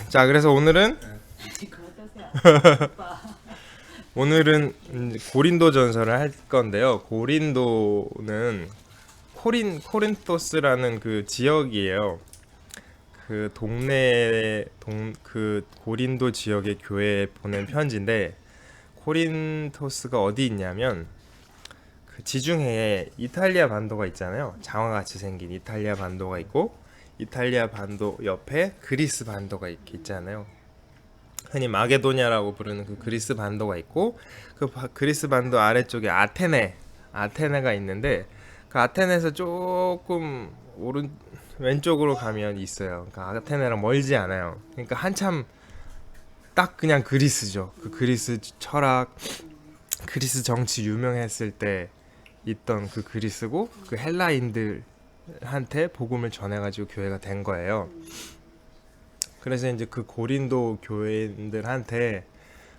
자, 그래서 오늘은 고린도전서를 할 건데요. 고린도는 코린토스라는 그 지역이에요. 그 고린도 지역의 교회에 보낸 편지인데, 코린토스가 어디 있냐면 그 지중해에 이탈리아 반도가 있잖아요. 장화같이 생긴 이탈리아 반도가 있고, 이탈리아 반도 옆에 그리스 반도가 있잖아요. 흔히 마게도냐라고 부르는 그 그리스 반도가 있고, 그리스 반도 아래쪽에 아테네가 있는데, 그 아테네에서 조금 왼쪽으로 가면 있어요. 그러니까 아테네랑 멀지 않아요. 그러니까 한참 딱 그냥 그리스죠. 그 그리스 철학, 그리스 정치 유명했을 때 있던 그 그리스고, 그 헬라인들한테 복음을 전해가지고 교회가 된 거예요. 그래서 이제 그 고린도 교회인들한테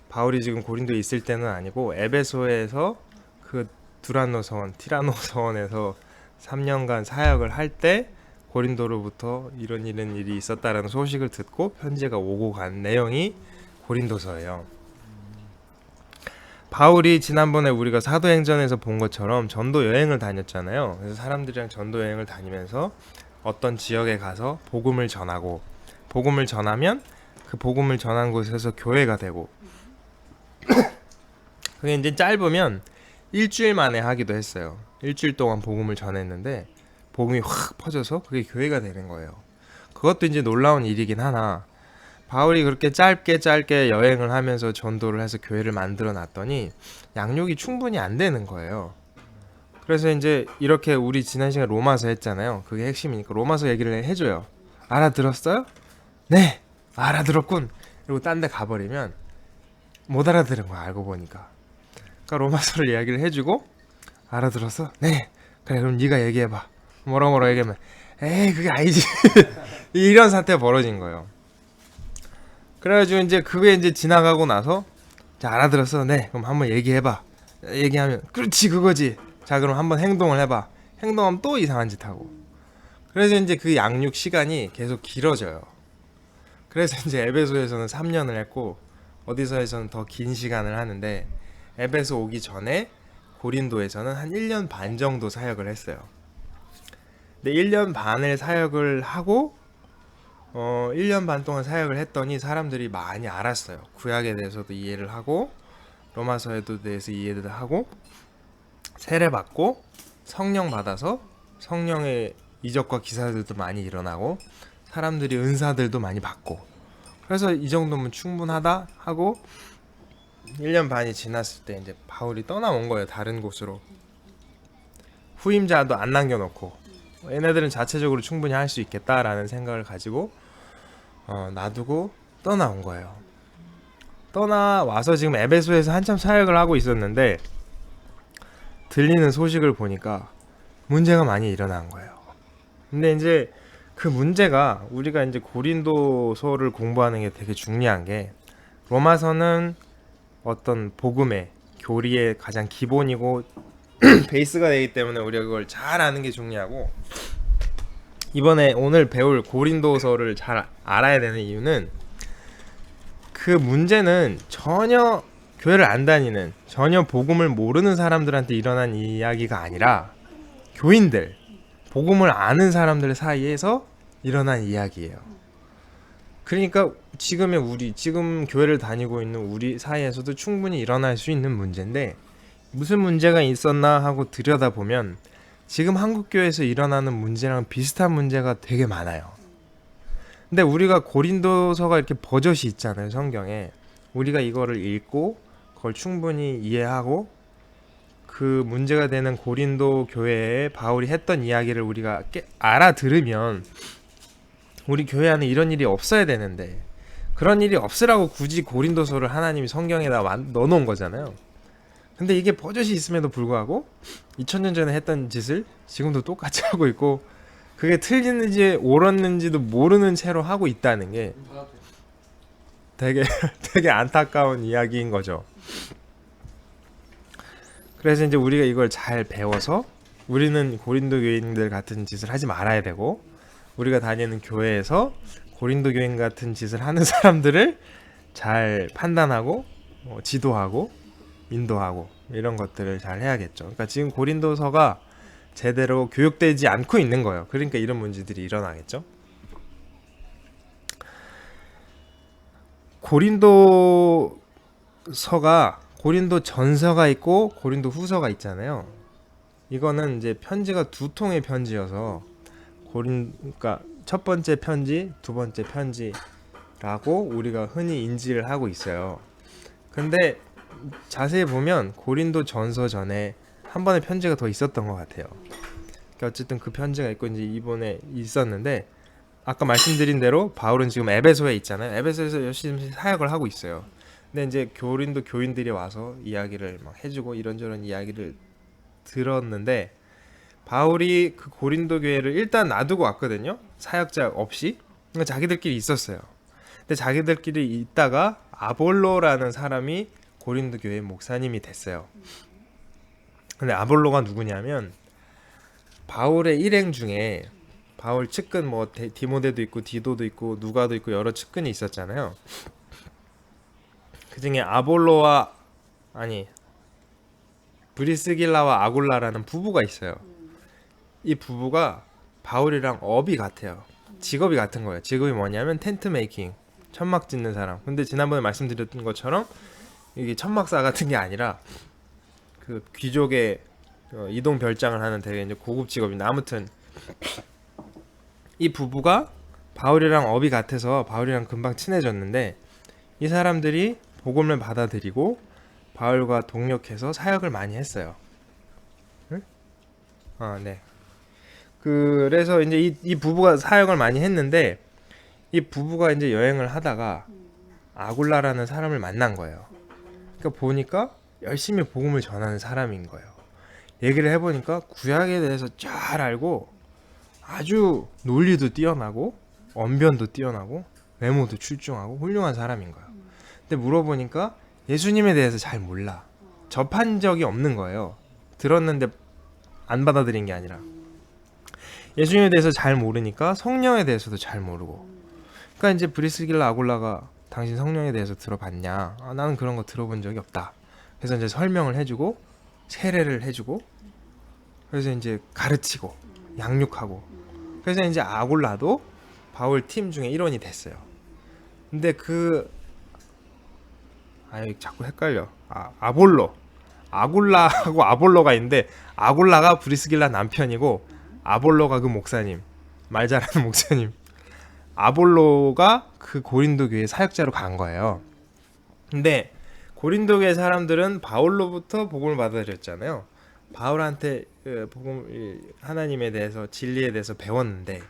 바울이 지금 고린도에 있을 때는 아니고 에베소에서 그 티라노 서원에서 3년간 사역을 할 때 고린도로부터 이런 일이 있었다라는 소식을 듣고 편지가 오고 간 내용이 고린도서예요. 바울이 지난번에 우리가 사도행전에서 본 것처럼 전도 여행을 다녔잖아요. 그래서 사람들이랑 전도 여행을 다니면서 어떤 지역에 가서 복음을 전하고, 복음을 전하면 그 복음을 전한 곳에서 교회가 되고, 그게 이제 짧으면 일주일 만에 하기도 했어요. 일주일 동안 복음을 전했는데 복음이 확 퍼져서 그게 교회가 되는 거예요. 그것도 이제 놀라운 일이긴 하나, 바울이 그렇게 짧게 여행을 하면서 전도를 해서 교회를 만들어 놨더니 양육이 충분히 안 되는 거예요. 그래서 이제 이렇게 우리 지난 시간 로마서 했잖아요. 그게 핵심이니까 로마서 얘기를 해줘요. 알아들었어요? 네, 알아들었군. 그리고 딴 데 가버리면 못 알아들은 거야, 알고 보니까. 그러니까 로마서를 이야기를 해주고, 알아들었어? 네. 그래, 그럼 네가 얘기해봐. 뭐라 얘기하면, 에이, 그게 아니지. 이런 사태가 벌어진 거예요. 그래가지고 이제 그게 이제 지나가고 나서, 자, 알아들었어? 네. 그럼 한번 얘기해봐. 얘기하면, 그렇지, 그거지. 자, 그럼 한번 행동을 해봐. 행동하면 또 이상한 짓 하고. 그래서 이제 그 양육 시간이 계속 길어져요. 그래서 이제 에베소에서는 3년을 했고, 어디서에서는 더 긴 시간을 하는데, 에베소 오기 전에 고린도에서는 한 1년 반 정도 사역을 했어요. 근데 1년 반을 사역을 하고 1년 반 동안 사역을 했더니 사람들이 많이 알았어요. 구약에 대해서도 이해를 하고, 로마서에 대해서 이해를 하고, 세례받고, 성령 받아서 성령의 이적과 기사들도 많이 일어나고, 사람들이 은사들도 많이 받고, 그래서 이 정도면 충분하다 하고 1년 반이 지났을 때 이제 바울이 떠나온 거예요. 다른 곳으로. 후임자도 안 남겨놓고, 얘네들은 자체적으로 충분히 할 수 있겠다라는 생각을 가지고 놔두고 떠나온 거예요. 떠나와서 지금 에베소에서 한참 사역을 하고 있었는데, 들리는 소식을 보니까 문제가 많이 일어난 거예요. 근데 이제 그 문제가, 우리가 이제 고린도서를 공부하는 게 되게 중요한 게, 로마서는 어떤 복음의 교리의 가장 기본이고 베이스가 되기 때문에 우리가 그걸 잘 아는 게 중요하고, 이번에 오늘 배울 고린도서를 잘 알아야 되는 이유는, 그 문제는 전혀 교회를 안 다니는, 전혀 복음을 모르는 사람들한테 일어난 이야기가 아니라 교인들, 복음을 아는 사람들 사이에서 일어난 이야기예요. 그러니까 지금 교회를 다니고 있는 우리 사이에서도 충분히 일어날 수 있는 문제인데, 무슨 문제가 있었나 하고 들여다보면 지금 한국교회에서 일어나는 문제랑 비슷한 문제가 되게 많아요. 근데 우리가 고린도서가 이렇게 버젓이 있잖아요, 성경에. 우리가 이거를 읽고 그걸 충분히 이해하고, 그 문제가 되는 고린도 교회에 바울이 했던 이야기를 우리가 알아들으면 우리 교회 안에 이런 일이 없어야 되는데, 그런 일이 없으라고 굳이 고린도서를 하나님이 성경에다 넣어놓은 거잖아요. 근데 이게 버젓이 있음에도 불구하고 2000년 전에 했던 짓을 지금도 똑같이 하고 있고, 그게 틀리는지 옳았는지도 모르는 채로 하고 있다는 게 되게 되게 안타까운 이야기인 거죠. 그래서 이제 우리가 이걸 잘 배워서 우리는 고린도 교인들 같은 짓을 하지 말아야 되고, 우리가 다니는 교회에서 고린도 교인 같은 짓을 하는 사람들을 잘 판단하고 지도하고 인도하고 이런 것들을 잘 해야겠죠. 그러니까 지금 고린도서가 제대로 교육되지 않고 있는 거예요. 그러니까 이런 문제들이 일어나겠죠. 고린도 전서가 있고 고린도 후서가 있잖아요. 이거는 이제 편지가 두 통의 편지여서 그러니까 첫 번째 편지, 두 번째 편지라고 우리가 흔히 인지를 하고 있어요. 근데 자세히 보면 고린도 전서 전에 한 번의 편지가 더 있었던 것 같아요. 그러니까 어쨌든 그 편지가 있고 이제 이번에 있었는데 아까 말씀드린 대로 바울은 지금 에베소에 있잖아요. 에베소에서 열심히 사역을 하고 있어요. 근데 이제 고린도 교인들이 와서 이야기를 막 해주고 이런저런 이야기를 들었는데 바울이 그 고린도 교회를 일단 놔두고 왔거든요. 사역자 없이. 그러니까 자기들끼리 있었어요. 근데 자기들끼리 있다가 아볼로라는 사람이 고린도 교회 목사님이 됐어요. 근데 아볼로가 누구냐면 바울의 일행 중에 바울 측근 뭐 디모데도 있고 디도도 있고 누가도 있고 여러 측근이 있었잖아요. 그중에 브리스길라와 아굴라라는 부부가 있어요. 이 부부가 바울이랑 업이 같아요. 직업이 같은 거예요. 직업이 뭐냐면 텐트 메이킹, 천막 짓는 사람. 근데 지난번에 말씀드렸던 것처럼 이게 천막사 같은 게 아니라 그 귀족의 이동 별장을 하는 되게 이제 고급 직업인데 아무튼 이 부부가 바울이랑 업이 같아서 바울이랑 금방 친해졌는데 이 사람들이 복음을 받아들이고 바울과 동력해서 사역을 많이 했어요. 응? 네. 그래서 이제 이 부부가 사역을 많이 했는데 이 부부가 이제 여행을 하다가 아굴라라는 사람을 만난 거예요. 그러니까 보니까 열심히 복음을 전하는 사람인 거예요. 얘기를 해보니까 구약에 대해서 잘 알고 아주 논리도 뛰어나고 언변도 뛰어나고 외모도 출중하고 훌륭한 사람인 거예요. 근데 물어보니까 예수님에 대해서 잘 몰라. 접한 적이 없는 거예요. 들었는데 안 받아들인 게 아니라 예수님에 대해서 잘 모르니까 성령에 대해서도 잘 모르고. 그러니까 이제 브리스길라 아굴라가 당신 성령에 대해서 들어봤냐? 나는 그런 거 들어본 적이 없다. 그래서 이제 설명을 해주고 세례를 해주고 그래서 이제 가르치고 양육하고 그래서 이제 아굴라도 바울 팀 중에 일원이 됐어요. 근데 자꾸 헷갈려. 아굴라하고 아볼로가 있는데 아굴라가 브리스길라 남편이고 아볼로가 그 목사님, 말 잘하는 목사님. 아볼로가 그 고린도 교회 사역자로 간 거예요. 근데 고린도 교회 사람들은 바울로부터 복음을 받아들였잖아요. 바울한테 복음 하나님에 대해서 진리에 대해서 배웠는데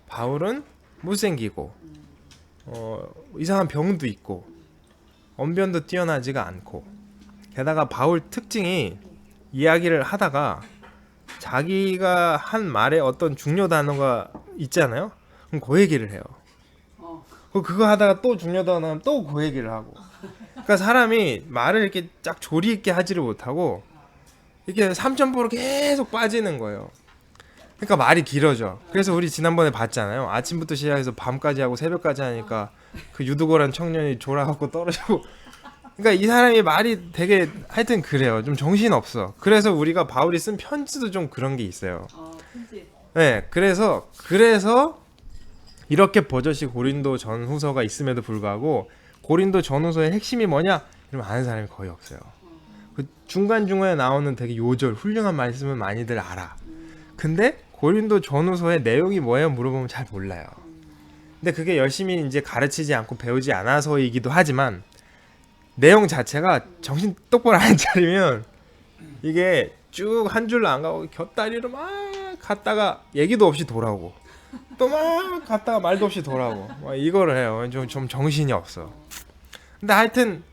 바울은 못생기고 이상한 병도 있고 언변도 뛰어나지가 않고 게다가 바울 특징이 이야기를 하다가 자기가 한 말에 어떤 중요 단어가 있잖아요. 그럼 그 얘기를 해요. 그거 하다가 또 중요 단어 하면 또 그 얘기를 하고. 그러니까 사람이 말을 이렇게 쫙 조리 있게 하지를 못하고 이렇게 3점포로 계속 빠지는 거예요. 그러니까 말이 길어져. 그래서 우리 지난번에 봤잖아요. 아침부터 시작해서 밤까지 하고 새벽까지 하니까 그 유두고란 청년이 졸아갖고 떨어지고. 그러니까 이 사람이 말이 되게 하여튼 그래요. 좀 정신 없어. 그래서 우리가 바울이 쓴 편지도 좀 그런 게 있어요. 네, 그래서 이렇게 버젓이 고린도 전후서가 있음에도 불구하고 고린도 전후서의 핵심이 뭐냐? 이러면 아는 사람이 거의 없어요. 그 중간중간에 나오는 되게 요절, 훌륭한 말씀은 많이들 알아. 근데 고린도 전후서의 내용이 뭐예요? 물어보면 잘 몰라요. 근데 그게 열심히 이제 가르치지 않고 배우지 않아서이기도 하지만 내용 자체가 정신 똑바로 안 차리면 이게 쭉 한 줄로 안 가고 곁다리로 막 갔다가 얘기도 없이 돌아오고 또 막 갔다가 말도 없이 돌아오고 막 이거를 해요. 좀 정신이 없어. 근데 하여튼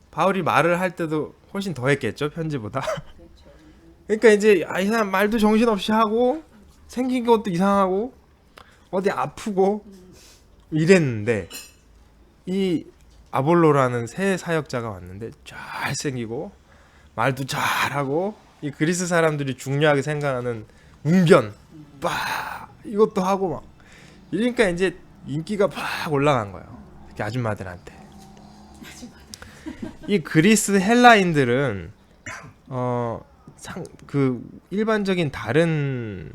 바울이 말을 할 때도 훨씬 더 했겠죠, 편지보다. 그러니까 이제 이 사람 말도 정신없이 하고 생긴 것도 이상하고 어디 아프고 이랬는데 이 아볼로라는 새 사역자가 왔는데 잘생기고 말도 잘하고 이 그리스 사람들이 중요하게 생각하는 웅변 이것도 하고 막 이러니까 이제 인기가 팍 올라간 거예요. 특히 아줌마들한테. 이 그리스 헬라인들은 그 일반적인 다른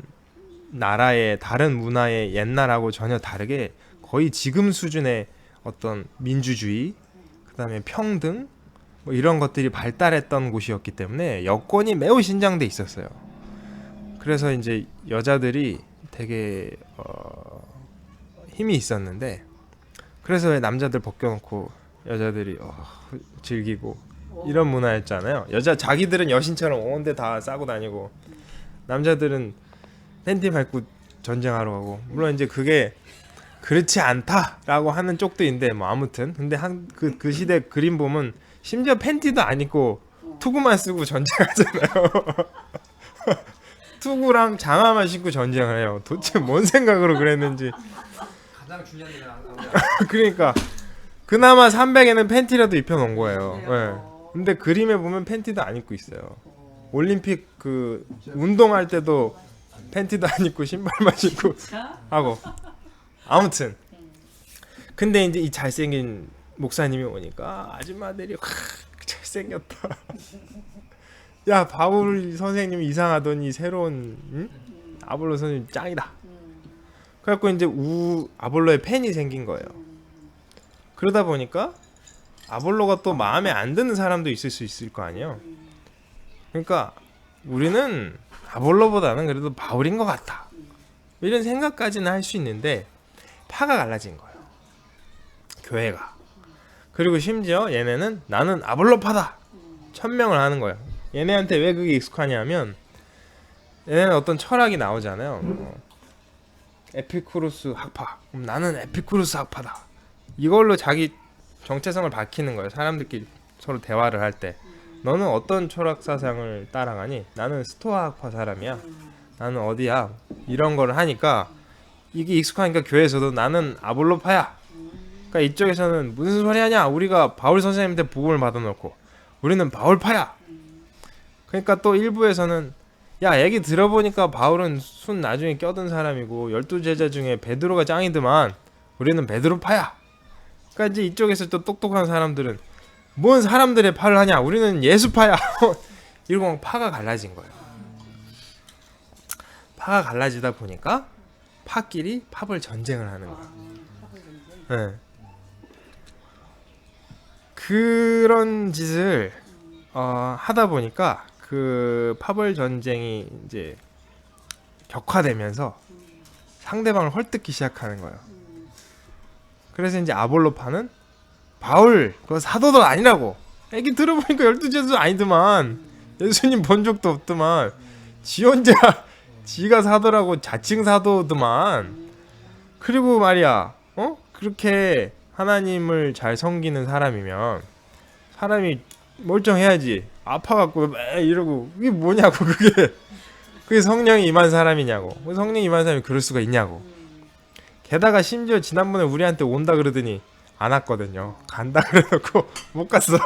나라의 다른 문화의 옛날하고 전혀 다르게 거의 지금 수준의 어떤 민주주의, 그다음에 평등 뭐 이런 것들이 발달했던 곳이었기 때문에 여건이 매우 신장돼 있었어요. 그래서 이제 여자들이 되게 힘이 있었는데, 그래서 왜 남자들 벗겨놓고 여자들이 즐기고 이런 문화였잖아요. 자기들은 여신처럼 온데 다 싸고 다니고, 남자들은 팬티 밟고 전쟁하러 가고. 물론 이제 그게 그렇지 않다라고 하는 쪽도 있는데 뭐 아무튼 근데 그 시대 그림 보면 심지어 팬티도 안 입고 투구만 쓰고 전쟁하잖아요. 투구랑 장화만 신고 전쟁을 해요. 도대체 뭔 생각으로 그랬는지. 가장 중요한 게 그러니까 그나마 300에는 팬티라도 입혀놓은 거예요. 네. 근데 그림에 보면 팬티도 안 입고 있어요. 올림픽 그 운동할 때도 팬티도 안 입고 신발만 신고 하고. 아무튼 근데 이제 이 잘생긴 목사님이 오니까 아줌마들이 잘생겼다. 야, 바울 선생님 이상하더니 새로운 아볼로 선생님 짱이다. 그래갖고 이제 아볼로의 팬이 생긴 거예요. 그러다 보니까 아볼로가 또 마음에 안 드는 사람도 있을 수 있을 거 아니에요. 그러니까 우리는 아볼로보다는 그래도 바울인 것 같다, 이런 생각까지는 할 수 있는데 파가 갈라진 거예요, 교회가. 그리고 심지어 얘네는 나는 아볼로파다 천명을 하는 거예요. 얘네한테 왜 그게 익숙하냐면 얘네는 어떤 철학이 나오잖아요. 에피쿠로스 학파, 그럼 나는 에피쿠로스 학파다, 이걸로 자기 정체성을 밝히는 거예요. 사람들끼리 서로 대화를 할 때 너는 어떤 철학 사상을 따라가니? 나는 스토아 학파 사람이야, 나는 어디야, 이런 거를 하니까 이게 익숙하니까 교회에서도 나는 아볼로파야. 그러니까 이쪽에서는 무슨 소리 하냐, 우리가 바울 선생님한테 복음을 받아놓고 우리는 바울파야. 그러니까 또 일부에서는 야, 얘기 들어보니까 바울은 순 나중에 껴든 사람이고 12제자 중에 베드로가 짱이더만 우리는 베드로파야. 그러니까 이제 이쪽에서 또 똑똑한 사람들은 뭔 사람들의 파를 하냐, 우리는 예수파야. 이러고 파가 갈라진 거예요. 파가 갈라지다 보니까 파끼리 파벌 전쟁을 하는 거예요. 네. 그런 짓을 하다 보니까 그 파벌 전쟁이 이제 격화되면서 상대방을 헐뜯기 시작하는 거예요. 그래서 이제 아볼로파는 바울 그거 사도도 아니라고, 얘기 들어보니까 12제도 아니더만, 예수님 본 적도 없더만, 지 혼자 지가 사도라고 자칭 사도더만. 그리고 말이야, 그렇게 하나님을 잘 섬기는 사람이면 사람이 멀쩡해야지, 아파갖고 이러고 이게 뭐냐고, 그게 성령이 임한 사람이냐고, 성령이 임한 사람이 그럴 수가 있냐고. 게다가 심지어 지난번에 우리한테 온다 그러더니 안 왔거든요. 간다 그래놓고 못 갔어.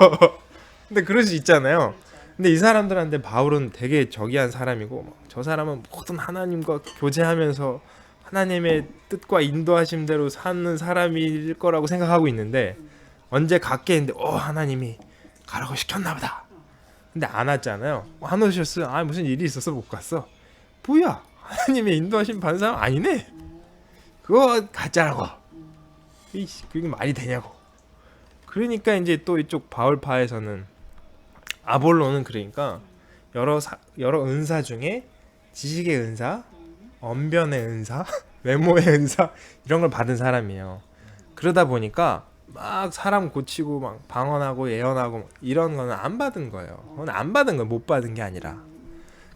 근데 그럴 수 있잖아요. 근데 이 사람들한테 바울은 되게 저기한 사람이고, 저 사람은 모든 하나님과 교제하면서 하나님의 뜻과 인도하심대로 사는 사람일 거라고 생각하고 있는데, 언제 갔게 했는데 하나님이 가라고 시켰나 보다. 근데 안 왔잖아요. 안 오셨어요. 무슨 일이 있어서 못 갔어. 뭐야, 하나님의 인도하심 받은 사람 아니네, 그거 가짜라고. 그게 말이 되냐고. 그러니까 이제 또 이쪽 바울파에서는 아볼로는 그러니까 여러 은사 중에 지식의 은사, 언변의 은사, 외모의 은사, 이런 걸 받은 사람이에요. 그러다 보니까 막 사람 고치고 막 방언하고 예언하고 이런 거는 안 받은 거예요. 그건 안 받은 거예요, 못 받은 게 아니라.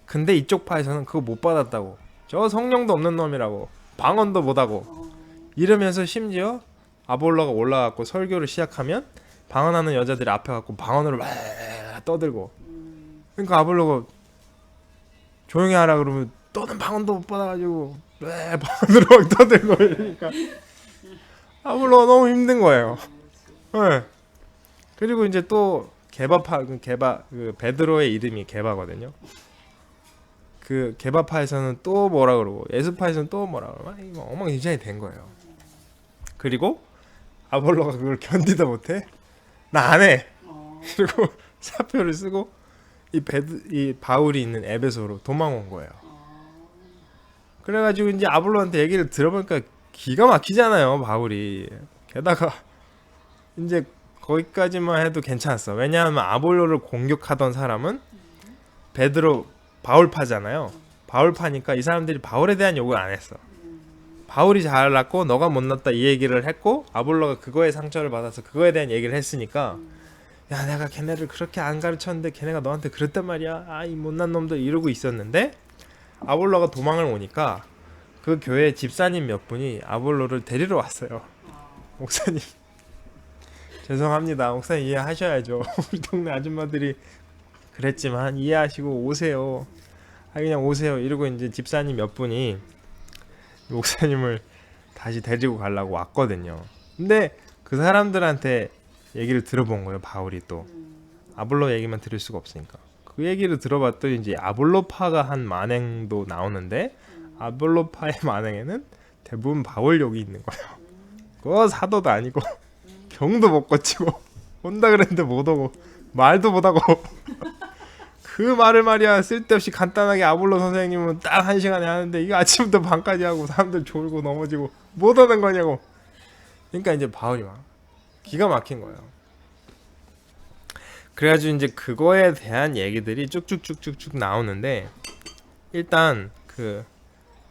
근데 이쪽 파에서는 그거 못 받았다고, 저 성령도 없는 놈이라고, 방언도 못하고 이러면서 심지어 아볼로가 올라가고 설교를 시작하면 방언하는 여자들이 앞에 갖고 방언으로 막 떠들고. 그러니까 아볼로가 조용히 하라 그러면 너는 방언도 못 받아가지고 왜 방언으로 막 떠들고 이러니까 아볼로가 너무 힘든 거예요. 네. 그리고 이제 또 그 베드로의 이름이 게바거든요. 그 게바파에서는 또 뭐라 그러고 예수파에서는 또 뭐라 그러고 막 엉망진창이 된 거예요. 그리고 아볼로가 그걸 견디다 못해 나 안 해. 그리고 사표를 쓰고 이 바울이 있는 에베소로 도망온 거예요. 그래가지고 이제 아볼로한테 얘기를 들어보니까 기가 막히잖아요, 바울이. 게다가 이제 거기까지만 해도 괜찮았어. 왜냐하면 아볼로를 공격하던 사람은 베드로 바울파잖아요. 바울파니까 이 사람들이 바울에 대한 욕을 안 했어. 바울이 잘났고 너가 못났다 이 얘기를 했고, 아볼로가 그거에 상처를 받아서 그거에 대한 얘기를 했으니까, 야 내가 걔네를 그렇게 안 가르쳤는데 걔네가 너한테 그랬단 말이야, 아 이 못난 놈들, 이러고 있었는데 아볼로가 도망을 오니까 그 교회 집사님 몇 분이 아볼로를 데리러 왔어요. 목사님 죄송합니다, 목사님 이해하셔야죠. 우리 동네 아줌마들이 그랬지만 이해하시고 오세요. 아 그냥 오세요. 이러고 이제 집사님 몇 분이 목사님을 다시 데리고 가려고 왔거든요. 근데 그 사람들한테 얘기를 들어본 거예요. 바울이 또 아볼로 얘기만 들을 수가 없으니까 그 얘기를 들어봤더니 이제 아볼로파가 한 만행도 나오는데, 아볼로파의 만행에는 대부분 바울 욕이 있는 거예요. 그거 사도도 아니고 병도 못 고치고 온다 그랬는데 못 오고 말도 못 하고 그 말을 말이야 쓸데없이 간단하게 아볼로 선생님은 딱 1시간에 하는데 이거 아침부터 밤까지 하고 사람들 졸고 넘어지고 못 하는 거냐고. 그러니까 이제 바울이 막 기가 막힌 거예요. 그래가지고 이제 그거에 대한 얘기들이 쭉쭉쭉쭉쭉 나오는데, 일단 그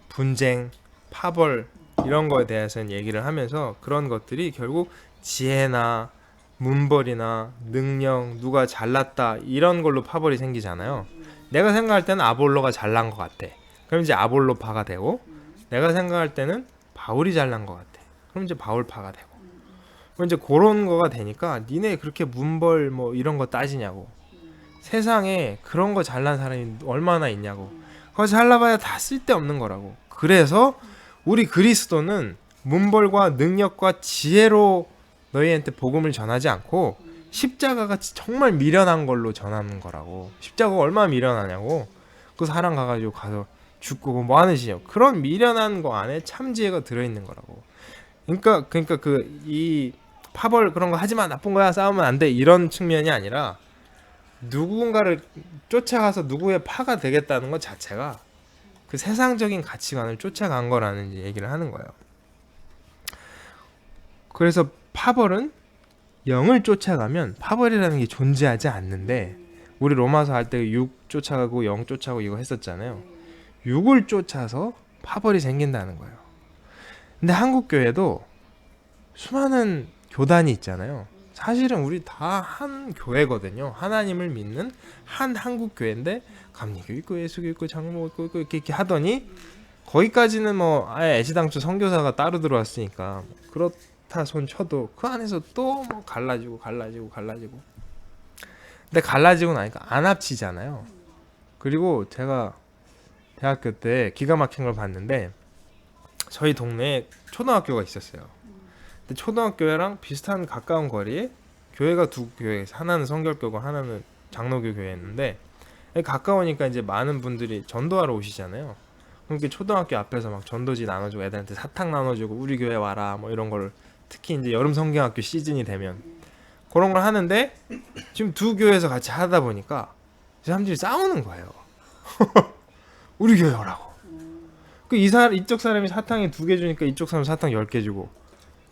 분쟁, 파벌 이런 거에 대해서는 얘기를 하면서 그런 것들이 결국 지혜나 문벌이나 능력, 누가 잘났다 이런 걸로 파벌이 생기잖아요. 내가 생각할 때는 아볼로가 잘난 것 같아. 그럼 이제 아볼로파가 되고, 내가 생각할 때는 바울이 잘난 것 같아. 그럼 이제 바울파가 되고. 그럼 이제 그런 거가 되니까 니네 그렇게 문벌 뭐 이런 거 따지냐고. 세상에 그런 거 잘난 사람이 얼마나 있냐고. 그거 잘나봐야 다 쓸데없는 거라고. 그래서 우리 그리스도는 문벌과 능력과 지혜로 너희한테 복음을 전하지 않고 십자가가 정말 미련한 걸로 전하는 거라고. 십자가가 얼마나 미련하냐고. 그 사람 가가지고 가서 죽고 뭐 하는 짓이냐고. 그런 미련한 거 안에 참 지혜가 들어있는 거라고. 그러니까 그 이 파벌 그런 거 하지마, 나쁜 거야, 싸우면 안 돼, 이런 측면이 아니라 누군가를 쫓아가서 누구의 파가 되겠다는 것 자체가 그 세상적인 가치관을 쫓아간 거라는 얘기를 하는 거예요. 그래서 파벌은 영을 쫓아가면 파벌이라는 게 존재하지 않는데, 우리 로마서 할 때 6 쫓아가고 0 쫓아가고 이거 했었잖아요. 6을 쫓아서 파벌이 생긴다는 거예요. 근데 한국 교회도 수많은 교단이 있잖아요. 사실은 우리 다 한 교회거든요. 하나님을 믿는 한 한국 교회인데 감리교 있고 예수교 있고 장로 있고 이렇게 하더니, 거기까지는 뭐 아예 애시당초 선교사가 따로 들어왔으니까 그렇다 손 쳐도 그 안에서 또 뭐 갈라지고. 근데 갈라지고 나니까 안 합치잖아요. 그리고 제가 대학교 때 기가 막힌 걸 봤는데, 저희 동네에 초등학교가 있었어요. 근데 초등학교랑 비슷한 가까운 거리에 교회가 두 교회, 하나는 성결교고 하나는 장로교 교회였는데, 가까우니까 이제 많은 분들이 전도하러 오시잖아요. 그러니까 초등학교 앞에서 막 전도지 나눠주고 애들한테 사탕 나눠주고 우리 교회 와라 뭐 이런 걸, 특히 이제 여름 성경학교 시즌이 되면 그런 걸 하는데, 지금 두 교회에서 같이 하다 보니까 사람들이 싸우는 거예요. 우리 교회 오라고. 이쪽 사람이 사탕이 2개 주니까 이쪽 사람 사탕 10개 주고,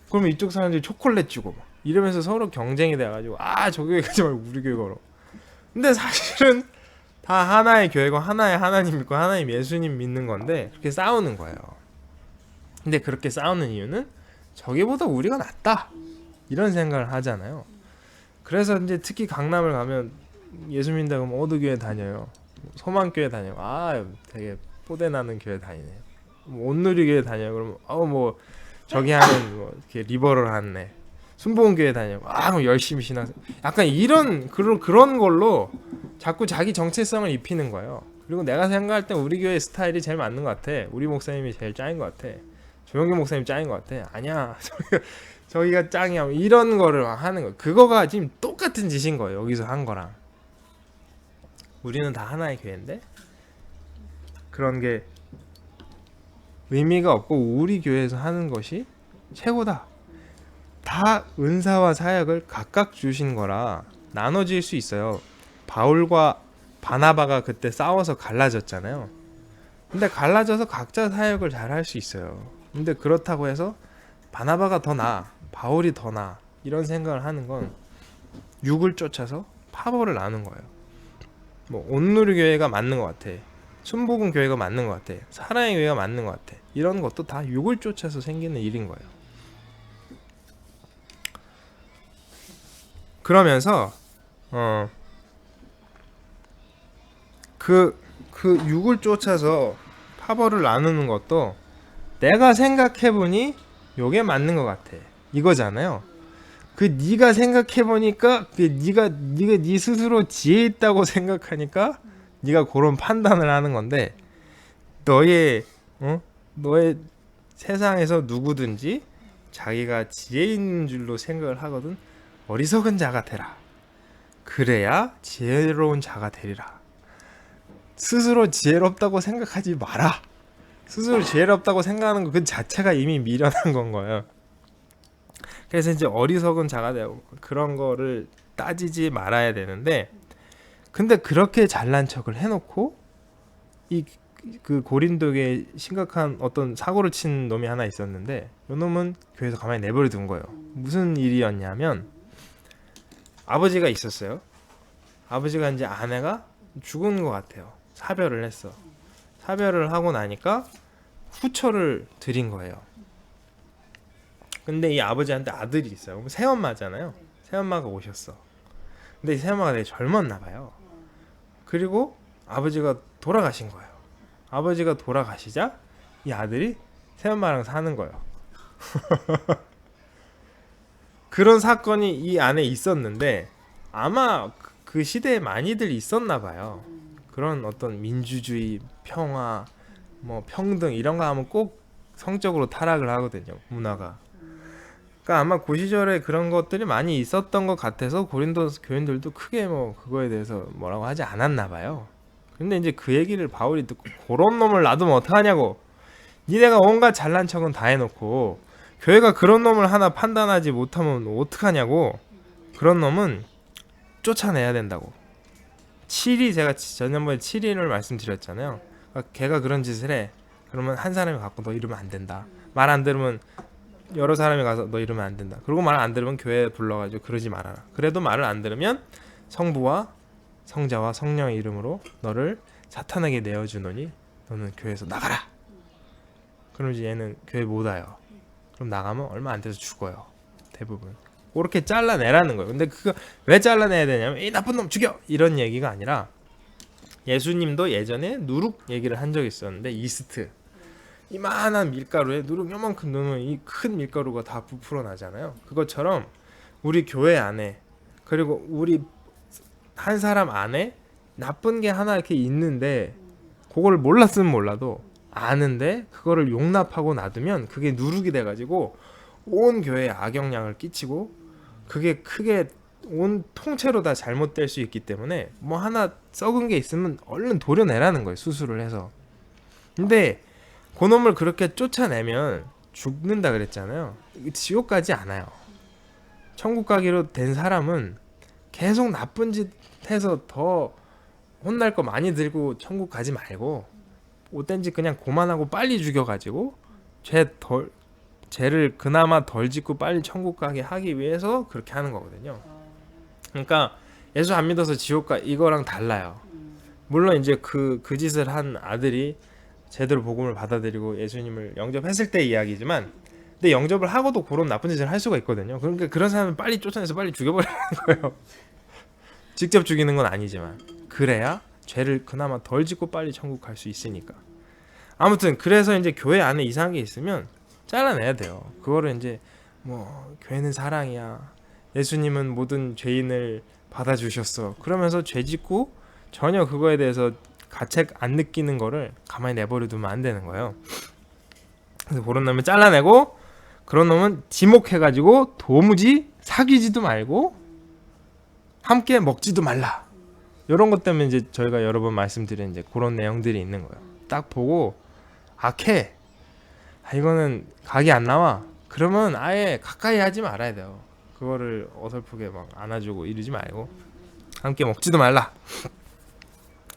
그러면 이쪽 사람들이 초콜릿 주고 이러면서 서로 경쟁이 돼가지고, 아 저 교회 가지 말고 우리 교회 가라. 근데 사실은 다 하나의 교회고 하나의 하나님 믿고 하나의 예수님 믿는 건데 그렇게 싸우는 거예요. 근데 그렇게 싸우는 이유는 저기보다 우리가 낫다 이런 생각을 하잖아요. 그래서 이제 특히 강남을 가면 예수 믿는다고 하면 어느 교회 다녀요? 소망교회 다녀요. 아 되게 뽀대 나는 교회 다니네. 뭐 온누리 교회 다녀요. 그러면 뭐 저기 하는 뭐 이렇게 리버럴 하네. 순복음교회 다녀요. 아 그럼 열심히 신앙. 약간 이런 그런 걸로 자꾸 자기 정체성을 입히는 거예요. 그리고 내가 생각할 때 우리 교회 스타일이 제일 맞는 것 같아. 우리 목사님이 제일 짱인 것 같아. 조영규 목사님 짱인 것 같아. 아니야. 저기가 짱이야. 이런 거를 하는 거. 그거가 지금 똑같은 짓인 거예요. 여기서 한 거랑. 우리는 다 하나의 교회인데 그런 게 의미가 없고 우리 교회에서 하는 것이 최고다. 다 은사와 사역을 각각 주신 거라 나눠질 수 있어요. 바울과 바나바가 그때 싸워서 갈라졌잖아요. 근데 갈라져서 각자 사역을 잘 할 수 있어요. 근데 그렇다고 해서 바나바가 더 나아, 바울이 더 나아, 이런 생각을 하는 건 육을 쫓아서 파벌을 나눈 거예요. 뭐 온누리 교회가 맞는 것 같아, 순복음 교회가 맞는 것 같아, 사랑의 교회가 맞는 것 같아, 이런 것도 다 육을 쫓아서 생기는 일인 거예요. 그러면서 그 육을 쫓아서 파벌을 나누는 것도 내가 생각해보니 요게 맞는 것 같아, 이거잖아요. 그 네가 생각해보니까 그 네가 네 스스로 지혜 있다고 생각하니까 네가 그런 판단을 하는 건데, 너의 세상에서 누구든지 자기가 지혜 있는 줄로 생각을 하거든. 어리석은 자가 되라. 그래야 지혜로운 자가 되리라. 스스로 지혜롭다고 생각하지 마라. 스스로 지혜롭다고 생각하는 것 그 자체가 이미 미련한 건 거예요. 그래서 이제 어리석은 자가 되고 그런 거를 따지지 말아야 되는데, 근데 그렇게 잘난 척을 해놓고 그 고린도에 심각한 어떤 사고를 친 놈이 하나 있었는데, 이 놈은 교회에서 가만히 내버려 둔 거예요. 무슨 일이었냐면, 아버지가 있었어요. 아버지가 이제 아내가 죽은 것 같아요. 사별을 했어. 사별을 하고 나니까 후처를 드린 거예요. 근데 이 아버지한테 아들이 있어요. 새엄마잖아요. 새엄마가 오셨어. 근데 이 새엄마가 되게 젊었나 봐요. 그리고 아버지가 돌아가신 거예요. 아버지가 돌아가시자 이 아들이 새엄마랑 사는 거예요. 그런 사건이 이 안에 있었는데, 아마 그 시대에 많이들 있었나 봐요. 그런 어떤 민주주의, 평화, 뭐 평등 이런 거 하면 꼭 성적으로 타락을 하거든요, 문화가. 그러니까 아마 그 시절에 그런 것들이 많이 있었던 것 같아서 고린도 교인들도 크게 뭐 그거에 대해서 뭐라고 하지 않았나 봐요. 근데 이제 그 얘기를 바울이 듣고, 그런 놈을 놔두면 어떡하냐고. 니네가 온갖 잘난 척은 다 해놓고 교회가 그런 놈을 하나 판단하지 못하면 어떡하냐고. 그런 놈은 쫓아내야 된다고. 7위, 제가 지난번에 7위를 말씀드렸잖아요. 그러니까 걔가 그런 짓을 해. 그러면 한 사람이 갖고 너 이러면 안 된다. 말 안 들으면 여러 사람이 가서 너 이러면 안 된다. 그리고 말 안 들으면 교회에 불러가지고 그러지 말아라. 그래도 말을 안 들으면 성부와 성자와 성령의 이름으로 너를 사탄에게 내어주노니 너는 교회에서 나가라. 그럼 이제 얘는 교회 못 와요. 그럼 나가면 얼마 안 돼서 죽어요, 대부분. 그렇게 잘라내라는 거예요. 근데 그거 왜 잘라내야 되냐면, 이 나쁜 놈 죽여! 이런 얘기가 아니라, 예수님도 예전에 누룩 얘기를 한 적이 있었는데, 이스트, 이만한 밀가루에 누룩 요만큼 넣으면 이 큰 밀가루가 다 부풀어 나잖아요. 그것처럼 우리 교회 안에, 그리고 우리 한 사람 안에 나쁜 게 하나 이렇게 있는데, 그걸 몰랐으면 몰라도 아는데 그거를 용납하고 놔두면 그게 누룩이 돼가지고 온 교회에 악영향을 끼치고, 그게 크게 온 통째로 다 잘못될 수 있기 때문에 뭐 하나 썩은 게 있으면 얼른 도려내라는 거예요, 수술을 해서. 근데 그놈을 그렇게 쫓아내면 죽는다 그랬잖아요. 지옥 가지 않아요. 천국 가기로 된 사람은 계속 나쁜 짓 해서 더 혼날 거 많이 들고 천국 가지 말고, 못된 짓 그냥 고만하고 빨리 죽여가지고 죄를 그나마 덜 짓고 빨리 천국 가게 하기 위해서 그렇게 하는 거거든요. 그러니까 예수 안 믿어서 지옥 가, 이거랑 달라요. 물론 이제 그 짓을 한 아들이 제대로 복음을 받아들이고 예수님을 영접했을 때 이야기지만, 근데 영접을 하고도 그런 나쁜 짓을 할 수가 있거든요. 그러니까 그런 사람을 빨리 쫓아내서 빨리 죽여버리는 거예요. 직접 죽이는 건 아니지만, 그래야 죄를 그나마 덜 짓고 빨리 천국 갈 수 있으니까. 아무튼 그래서 이제 교회 안에 이상한 게 있으면 잘라내야 돼요. 그거를 이제 뭐 교회는 사랑이야, 예수님은 모든 죄인을 받아주셨어, 그러면서 죄 짓고 전혀 그거에 대해서 가책 안 느끼는 거를 가만히 내버려 두면 안 되는 거예요. 그래서 그런 놈은 잘라내고, 그런 놈은 지목해가지고 도무지 사귀지도 말고 함께 먹지도 말라. 이런 것 때문에 이제 저희가 여러 번 말씀드린 이제 그런 내용들이 있는 거예요. 딱 보고 악해, 이거는 각이 안 나와, 그러면 아예 가까이 하지 말아야 돼요. 그거를 어설프게 막 안아주고 이러지 말고 함께 먹지도 말라.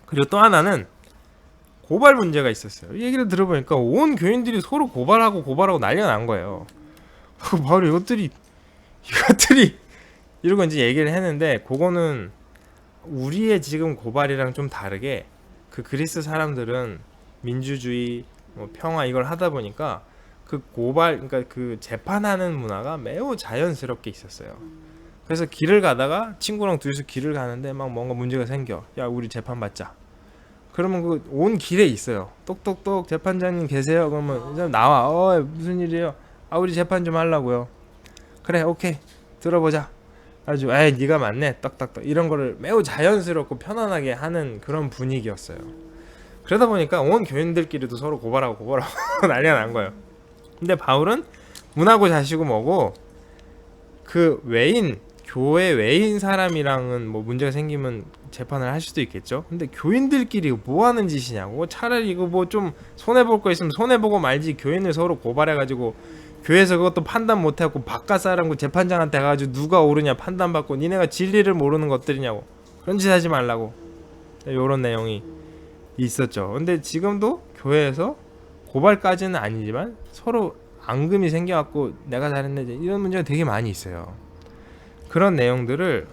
그리고 또 하나는 고발 문제가 있었어요. 이 얘기를 들어보니까 온 교인들이 서로 고발하고 난리가 난 거예요. 바로 이것들이 이러고 이제 얘기를 했는데, 그거는 우리의 지금 고발이랑 좀 다르게 그 그리스 사람들은 민주주의, 뭐 평화 이걸 하다 보니까 그 고발, 그러니까 그 재판하는 문화가 매우 자연스럽게 있었어요. 그래서 길을 가다가 친구랑 둘이서 길을 가는데 막 뭔가 문제가 생겨. 야, 우리 재판 받자. 그러면 그 온 길에 있어요. 똑똑똑 재판장님 계세요? 그러면 이제 나와. 무슨 일이에요? 아, 우리 재판 좀 하려고요. 그래, 오케이, 들어보자. 아주 에이 네가 맞네, 떡떡떡, 이런 거를 매우 자연스럽고 편안하게 하는 그런 분위기였어요. 그러다 보니까 온 교인들끼리도 서로 고발하고 난리가 난 거예요. 근데 바울은 문하고 자시고 뭐고, 그 외인, 교회 외인 사람이랑은 뭐 문제가 생기면 재판을 할 수도 있겠죠. 근데 교인들끼리 뭐 하는 짓이냐고. 차라리 이거 뭐 좀 손해볼 거 있으면 손해보고 말지, 교인을 서로 고발해가지고 교회에서 그것도 판단 못해갖고 바깥 사람 그 재판장한테 가가지고 누가 옳으냐 판단받고 니네가 진리를 모르는 것들이냐고, 그런 짓 하지 말라고, 요런 내용이 있었죠. 근데 지금도 교회에서 고발까지는 아니지만 서로 앙금이 생겨갖고 내가 잘했네 이런 문제가 되게 많이 있어요. 그런 내용들을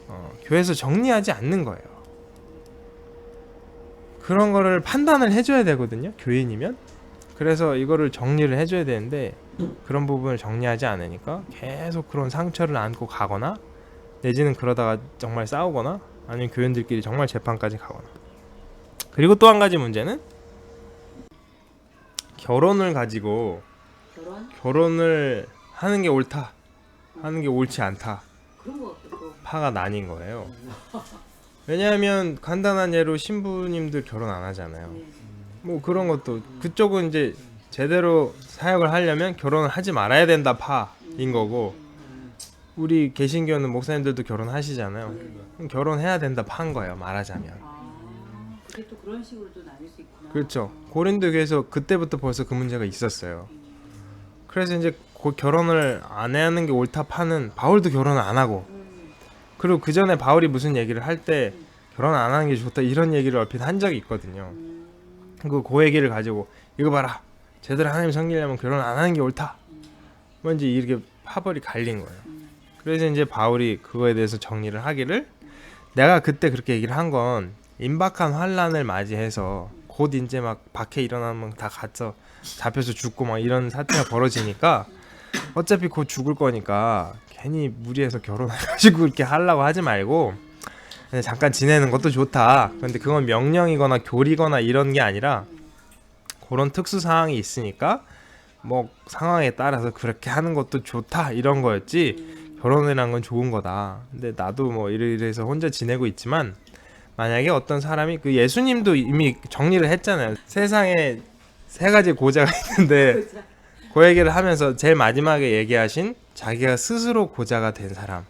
교회에서 정리하지 않는 거예요. 그런 거를 판단을 해줘야 되거든요, 교인이면. 그래서 이거를 정리를 해줘야 되는데 그런 부분을 정리하지 않으니까 계속 그런 상처를 안고 가거나, 내지는 그러다가 정말 싸우거나, 아니면 교인들끼리 정말 재판까지 가거나. 그리고 또 한 가지 문제는 결혼을 가지고 결혼을 하는 게 옳다, 하는 게 옳지 않다, 파가 나뉜 거예요. 왜냐하면 간단한 예로 신부님들 결혼 안 하잖아요. 뭐 그런 것도 그쪽은 이제 제대로 사역을 하려면 결혼을 하지 말아야 된다 파인 거고, 우리 개신교는 목사님들도 결혼하시잖아요. 그럼 결혼해야 된다 파인 거예요, 말하자면. 그게 또 그런 식으로 또 나뉠 수 있구나. 그렇죠. 고린도 교회에서 그때부터 벌써 그 문제가 있었어요. 그래서 이제 결혼을 안 해야 하는 게 옳다 파는 바울도 결혼을 안 하고, 그리고 그 전에 바울이 무슨 얘기를 할 때 결혼 안 하는 게 좋다 이런 얘기를 얼핏 한 적이 있거든요. 그 얘기를 가지고 이거 봐라, 제대로 하나님 섬기려면 결혼 안 하는 게 옳다, 뭔지 이렇게 파벌이 갈린 거예요. 그래서 이제 바울이 그거에 대해서 정리를 하기를, 내가 그때 그렇게 얘기를 한 건 임박한 환란을 맞이해서 곧 이제 막 박해 일어나면 다 갇혀 잡혀서 죽고 막 이런 사태가 벌어지니까 어차피 곧 죽을 거니까 괜히 무리해서 결혼해가지고 이렇게 하려고 하지 말고 그냥 잠깐 지내는 것도 좋다. 근데 그건 명령이거나 교리거나 이런 게 아니라 그런 특수 상황이 있으니까 뭐 상황에 따라서 그렇게 하는 것도 좋다 이런 거였지, 결혼이란 건 좋은 거다. 근데 나도 뭐 이래서 혼자 지내고 있지만 만약에 어떤 사람이, 그 예수님도 이미 정리를 했잖아요. 세상에 3가지 고자가 있는데 그 얘기를 하면서 제일 마지막에 얘기하신 자기가 스스로 고자가 된 사람,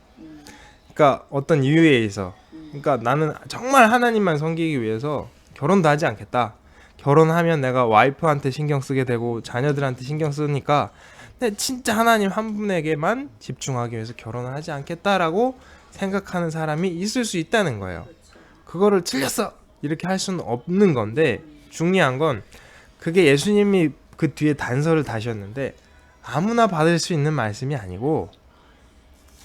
그러니까 어떤 이유에 의해서, 그러니까 나는 정말 하나님만 섬기기 위해서 결혼도 하지 않겠다. 결혼하면 내가 와이프한테 신경 쓰게 되고 자녀들한테 신경 쓰니까 근데 진짜 하나님 한 분에게만 집중하기 위해서 결혼을 하지 않겠다라고 생각하는 사람이 있을 수 있다는 거예요. 그거를 틀렸어 이렇게 할 수는 없는 건데, 중요한 건 그게 예수님이 그 뒤에 단서를 다셨는데 아무나 받을 수 있는 말씀이 아니고,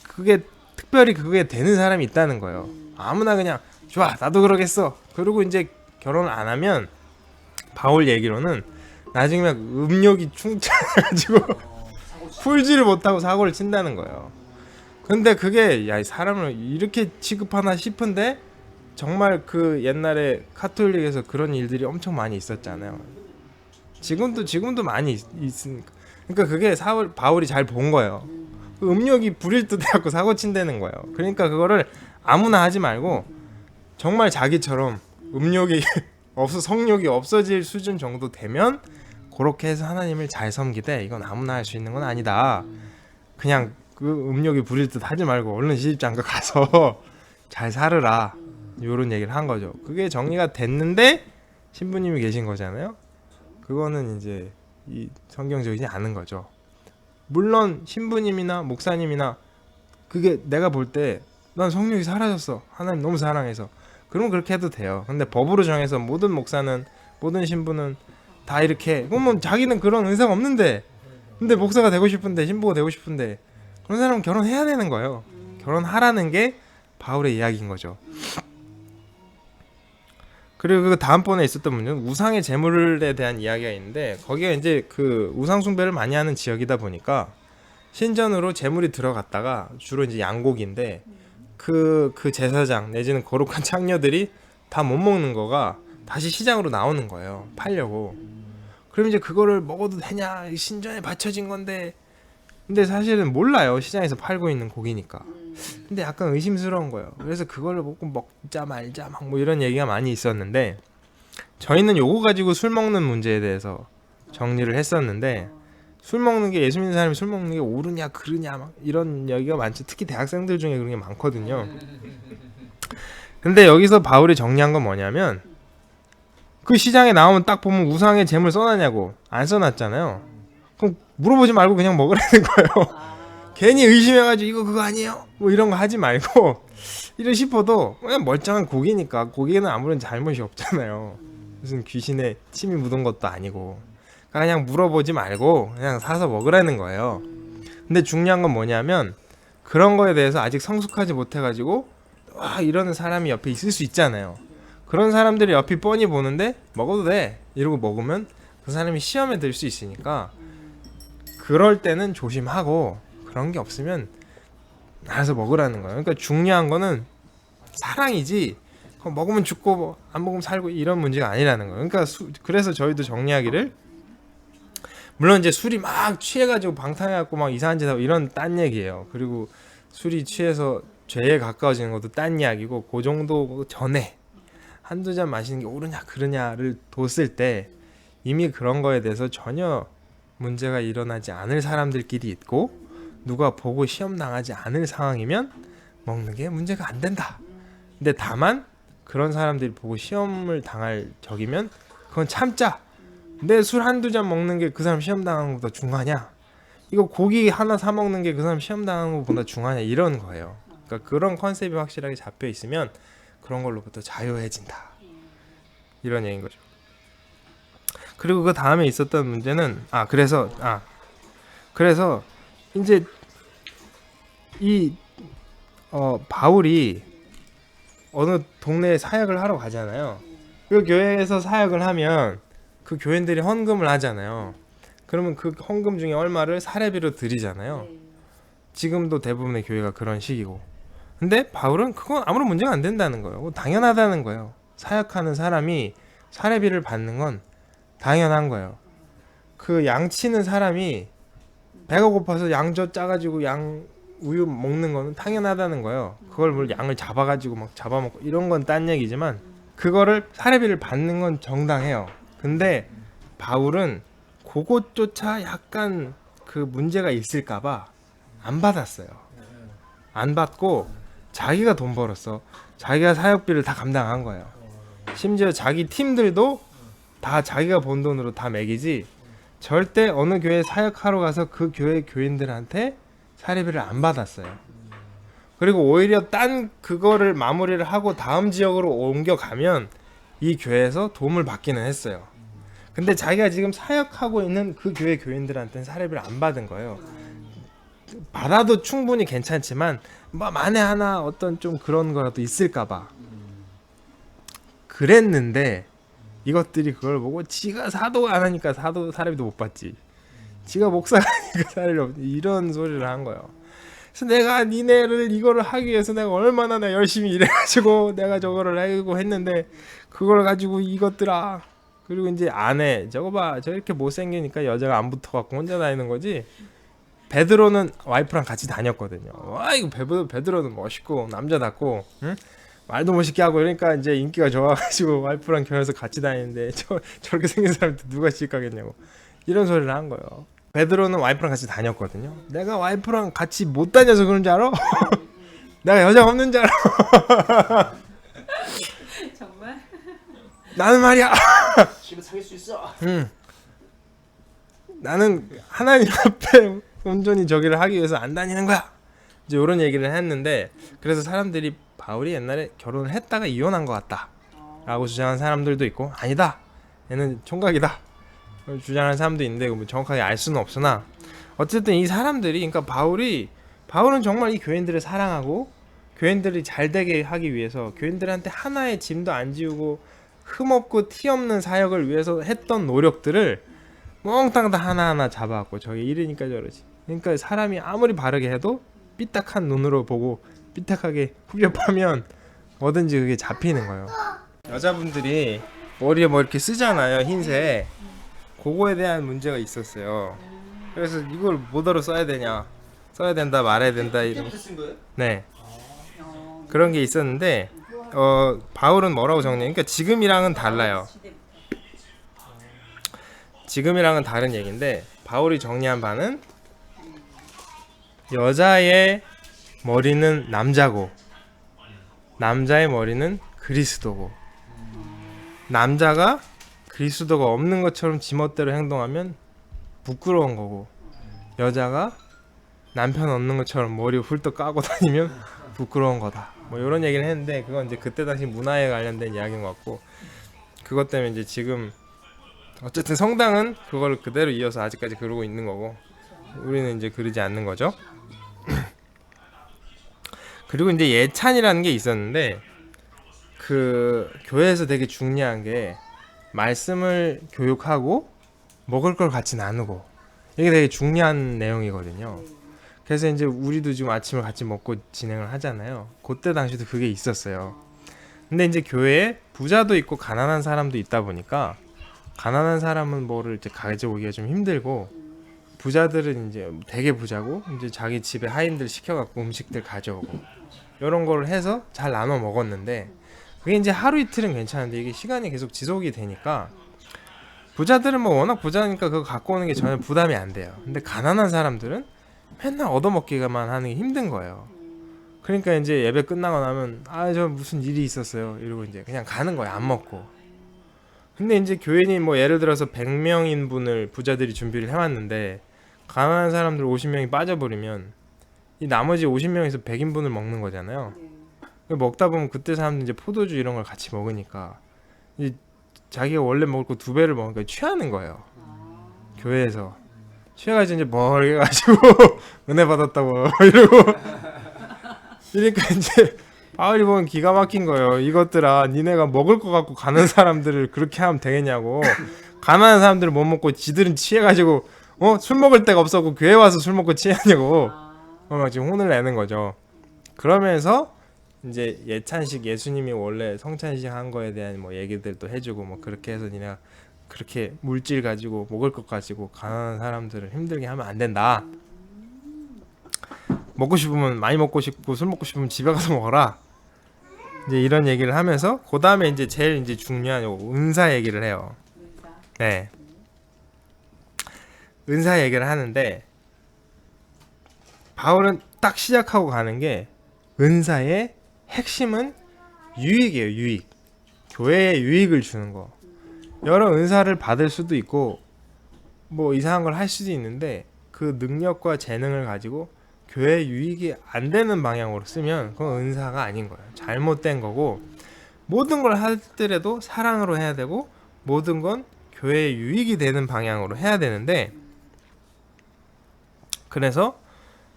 그게 특별히 그게 되는 사람이 있다는 거예요. 아무나 그냥 좋아 나도 그러겠어 그리고 이제 결혼을 안 하면 바울 얘기로는 나중에 막 음욕이 충만해가지고 풀지를 못하고 사고를 친다는 거예요. 근데 그게 야, 사람을 이렇게 취급하나 싶은데 정말 그 옛날에 카톨릭에서 그런 일들이 엄청 많이 있었잖아요. 지금도 많이 있으니까. 그러니까 그게 바울이 잘 본 거예요. 그 음욕이 부릴 듯 해갖고 사고 친다는 거예요. 그러니까 그거를 아무나 하지 말고 정말 자기처럼 음욕이 성욕이 없어질 수준 정도 되면 그렇게 해서 하나님을 잘 섬기되, 이건 아무나 할 수 있는 건 아니다. 그냥 그 음욕이 부릴 듯 하지 말고 얼른 시집장가 가서 잘 살으라, 요런 얘기를 한 거죠. 그게 정리가 됐는데 신부님이 계신 거잖아요. 그거는 이제 이 성경적이지 않은 거죠. 물론 신부님이나 목사님이나 그게 내가 볼 때 난 성령이 사라졌어, 하나님 너무 사랑해서, 그러면 그렇게 해도 돼요. 근데 법으로 정해서 모든 목사는, 모든 신부는 다 이렇게, 그러면 자기는 그런 의사가 없는데, 근데 목사가 되고 싶은데, 신부가 되고 싶은데, 그런 사람은 결혼해야 되는 거예요. 결혼하라는 게 바울의 이야기인 거죠. 그리고 그 다음번에 있었던 문제는 우상의 제물에 대한 이야기가 있는데, 거기가 이제 그 우상 숭배를 많이 하는 지역이다 보니까 신전으로 제물이 들어갔다가 주로 이제 양고기인데, 그 제사장 내지는 거룩한 창녀들이 다 못 먹는 거가 다시 시장으로 나오는 거예요, 팔려고. 그럼 이제 그거를 먹어도 되냐, 신전에 바쳐진 건데, 근데 사실은 몰라요, 시장에서 팔고 있는 고기니까. 근데 약간 의심스러운 거예요. 그래서 그걸 먹고 먹자 말자 막 뭐 이런 얘기가 많이 있었는데, 저희는 요거 가지고 술 먹는 문제에 대해서 정리를 했었는데, 술 먹는 게, 예수 믿는 사람이 술 먹는 게 옳으냐 그르냐 막 이런 얘기가 많죠. 특히 대학생들 중에 그런 게 많거든요. 근데 여기서 바울이 정리한 건 뭐냐면, 그 시장에 나오면 딱 보면 우상의 제물 써놨냐고, 안 써놨잖아요. 그럼 물어보지 말고 그냥 먹으라는 거예요. 괜히 의심해가지고 이거 그거 아니에요? 뭐 이런 거 하지 말고, 이러 싶어도 그냥 멀쩡한 고기니까, 고기에는 아무런 잘못이 없잖아요. 무슨 귀신의 침이 묻은 것도 아니고. 그냥 물어보지 말고 그냥 사서 먹으라는 거예요. 근데 중요한 건 뭐냐면, 그런 거에 대해서 아직 성숙하지 못해가지고 와 이러는 사람이 옆에 있을 수 있잖아요. 그런 사람들이 옆이 뻔히 보는데 먹어도 돼 이러고 먹으면 그 사람이 시험에 들 수 있으니까, 그럴 때는 조심하고, 그런 게 없으면 알아서 먹으라는 거예요. 그러니까 중요한 거는 사랑이지, 먹으면 죽고 뭐 안 먹으면 살고 이런 문제가 아니라는 거예요. 그러니까 그래서 저희도 정리하기를, 물론 이제 술이 막 취해가지고 방탕해갖고 막 이상한 짓 하고 이런 딴 얘기예요. 그리고 술이 취해서 죄에 가까워지는 것도 딴 이야기고, 그 정도 전에 한두 잔 마시는 게 옳으냐 그르냐를 뒀을 때 이미 그런 거에 대해서 전혀 문제가 일어나지 않을 사람들끼리 있고, 누가 보고 시험 당하지 않을 상황이면 먹는 게 문제가 안 된다. 근데 다만 그런 사람들이 보고 시험을 당할 적이면 그건 참자. 내 술 한두 잔 먹는 게 그 사람 시험 당하는 것보다 중하냐? 이거 고기 하나 사 먹는 게 그 사람 시험 당하는 것보다 중하냐? 이런 거예요. 그러니까 그런 컨셉이 확실하게 잡혀 있으면 그런 걸로부터 자유해진다. 이런 얘기인 거죠. 그리고 그 다음에 있었던 문제는, 그래서 이제 이 바울이 어느 동네에 사역을 하러 가잖아요. 그 교회에서 사역을 하면 그 교인들이 헌금을 하잖아요. 그러면 그 헌금 중에 얼마를 사례비로 드리잖아요. 지금도 대부분의 교회가 그런 식이고. 근데 바울은 그건 아무런 문제가 안 된다는 거예요. 당연하다는 거예요. 사역하는 사람이 사례비를 받는 건 당연한 거예요. 그 양치는 사람이 배가 고파서 양젓 짜가지고 양 우유 먹는 거는 당연하다는 거예요. 그걸 뭘 양을 잡아가지고 막 잡아먹고 이런 건 딴 얘기지만, 그거를 사례비를 받는 건 정당해요. 근데 바울은 그것조차 약간 그 문제가 있을까봐 안 받았어요. 안 받고 자기가 돈 벌었어. 자기가 사역비를 다 감당한 거예요. 심지어 자기 팀들도 다 자기가 번 돈으로 다 먹이지, 절대 어느 교회 사역하러 가서 그 교회 교인들한테 사례비를 안 받았어요. 그리고 오히려 딴 그거를 마무리를 하고 다음 지역으로 옮겨가면 이 교회에서 도움을 받기는 했어요. 근데 자기가 지금 사역하고 있는 그 교회 교인들한테는 사례비를 안 받은 거예요. 받아도 충분히 괜찮지만 뭐 만에 하나 어떤 좀 그런 거라도 있을까봐 그랬는데, 이것들이 그걸 보고 지가 사도가 안 하니까 사례비도 못 받지, 지가 목사가 하니까 사례비 없지, 이런 소리를 한 거예요. 그래서 내가 니네를 이거를 하기 위해서 내가 얼마나 열심히 일해가지고 내가 저거를 하고 했는데 그걸 가지고 이것들아. 그리고 이제 아내 저거 봐, 저 이렇게 못생기니까 여자가 안 붙어갖고 혼자 다니는 거지. 베드로는 와이프랑 같이 다녔거든요. 와 이거 베드로는 멋있고 남자답고, 응? 말도 멋있게 하고, 그러니까 이제 인기가 좋아가지고 와이프랑 결혼해서 같이 다니는데 저렇게 생긴 사람한테 누가 시집가겠냐고 이런 소리를 한 거예요. 베드로는 와이프랑 같이 다녔거든요. 내가 와이프랑 같이 못 다녀서 그런 줄 알아? 내가 여자가 없는 줄 알아? 정말? 나는 말이야. 집에 사귈 수 있어. 나는 하나님 앞에 온전히 저기를 하기 위해서 안 다니는 거야. 이제 이런 얘기를 했는데, 그래서 사람들이 바울이 옛날에 결혼을 했다가 이혼한 것 같다 라고 주장하는 사람들도 있고, 아니다, 얘는 총각이다 주장하는 사람도 있는데 뭐 정확하게 알 수는 없으나, 어쨌든 이 사람들이, 그러니까 바울은 정말 이 교인들을 사랑하고 교인들이 잘 되게 하기 위해서 교인들한테 하나의 짐도 안 지우고 흠없고 티 없는 사역을 위해서 했던 노력들을 몽땅 다 하나하나 잡아갖고, 저게 이러니까 저러지. 그러니까 사람이 아무리 바르게 해도 삐딱한 눈으로 보고 삐딱하게 후벼파면 뭐든지 그게 잡히는 거예요. 여자분들이 머리에 뭐 이렇게 쓰잖아요, 흰색. 그거에 대한 문제가 있었어요. 그래서 이걸 뭐더러 써야 되냐, 써야 된다 말아야 된다 이런. 네, 그런 게 있었는데 바울은 뭐라고 정리해? 그러니까 지금이랑은 달라요. 지금이랑은 다른 얘기인데, 바울이 정리한 바는 여자의 머리는 남자고 남자의 머리는 그리스도고, 남자가 그리스도가 없는 것처럼 지멋대로 행동하면 부끄러운 거고, 여자가 남편 없는 것처럼 머리 훌떡 까고 다니면 부끄러운 거다. 뭐 이런 얘기를 했는데, 그건 이제 그때 당시 문화에 관련된 이야기인 것 같고, 그것 때문에 이제 지금 어쨌든 성당은 그걸 그대로 이어서 아직까지 그러고 있는 거고, 우리는 이제 그러지 않는 거죠. 그리고 이제 예찬이라는 게 있었는데, 그 교회에서 되게 중요한 게 말씀을 교육하고 먹을 걸 같이 나누고, 이게 되게 중요한 내용이거든요. 그래서 이제 우리도 지금 아침을 같이 먹고 진행을 하잖아요. 그때 당시도 그게 있었어요. 근데 이제 교회에 부자도 있고 가난한 사람도 있다 보니까, 가난한 사람은 뭐를 이제 가져오기가 좀 힘들고, 부자들은 이제 되게 부자고 이제 자기 집에 하인들 시켜갖고 음식들 가져오고 이런 거를 해서 잘 나눠 먹었는데, 그게 이제 하루 이틀은 괜찮은데 이게 시간이 계속 지속이 되니까, 부자들은 뭐 워낙 부자니까 그거 갖고 오는 게 전혀 부담이 안 돼요. 근데 가난한 사람들은 맨날 얻어먹기만 하는 게 힘든 거예요. 그러니까 이제 예배 끝나고 나면 저 무슨 일이 있었어요 이러고 이제 그냥 가는 거예요, 안 먹고. 근데 이제 교인이 뭐 예를 들어서 100명인분을 부자들이 준비를 해왔는데 가난한 사람들 50명이 빠져버리면 이 나머지 50명에서 100인분을 먹는 거잖아요. 먹다 보면 그때 사람들 이제 포도주 이런 걸 같이 먹으니까 이제 자기가 원래 먹을 거 2배를 먹으니까 취하는 거예요. 교회에서 취해가지고 이제 멀게 가지고 은혜 받았다고 이러고. 그러니까 이제 바울이 보면 기가 막힌 거예요. 이것들아, 니네가 먹을 거 갖고 가는 사람들을 그렇게 하면 되겠냐고. 가난한 사람들은 못 먹고 지들은 취해가지고 술 먹을 데가 없었고 교회 와서 술 먹고 취하냐고 막 지금 혼을 내는 거죠. 그러면서 이제 예찬식, 예수님이 원래 성찬식 한 거에 대한 뭐 얘기들도 해주고, 뭐 그렇게 해서 니네가 그렇게 물질 가지고 먹을 것 가지고 가난한 사람들을 힘들게 하면 안 된다. 먹고 싶으면 많이 먹고 싶고 술 먹고 싶으면 집에 가서 먹어라. 이제 이런 얘기를 하면서 그 다음에 이제 제일 이제 중요한 은사 얘기를 해요. 네. 은사 얘기를 하는데, 바울은 딱 시작하고 가는 게 은사의 핵심은 유익이에요. 유익. 교회에 유익을 주는 거. 여러 은사를 받을 수도 있고 뭐 이상한 걸 할 수도 있는데, 그 능력과 재능을 가지고 교회 유익이 안 되는 방향으로 쓰면 그건 은사가 아닌 거예요. 잘못된 거고, 모든 걸 하더라도 사랑으로 해야 되고 모든 건 교회에 유익이 되는 방향으로 해야 되는데, 그래서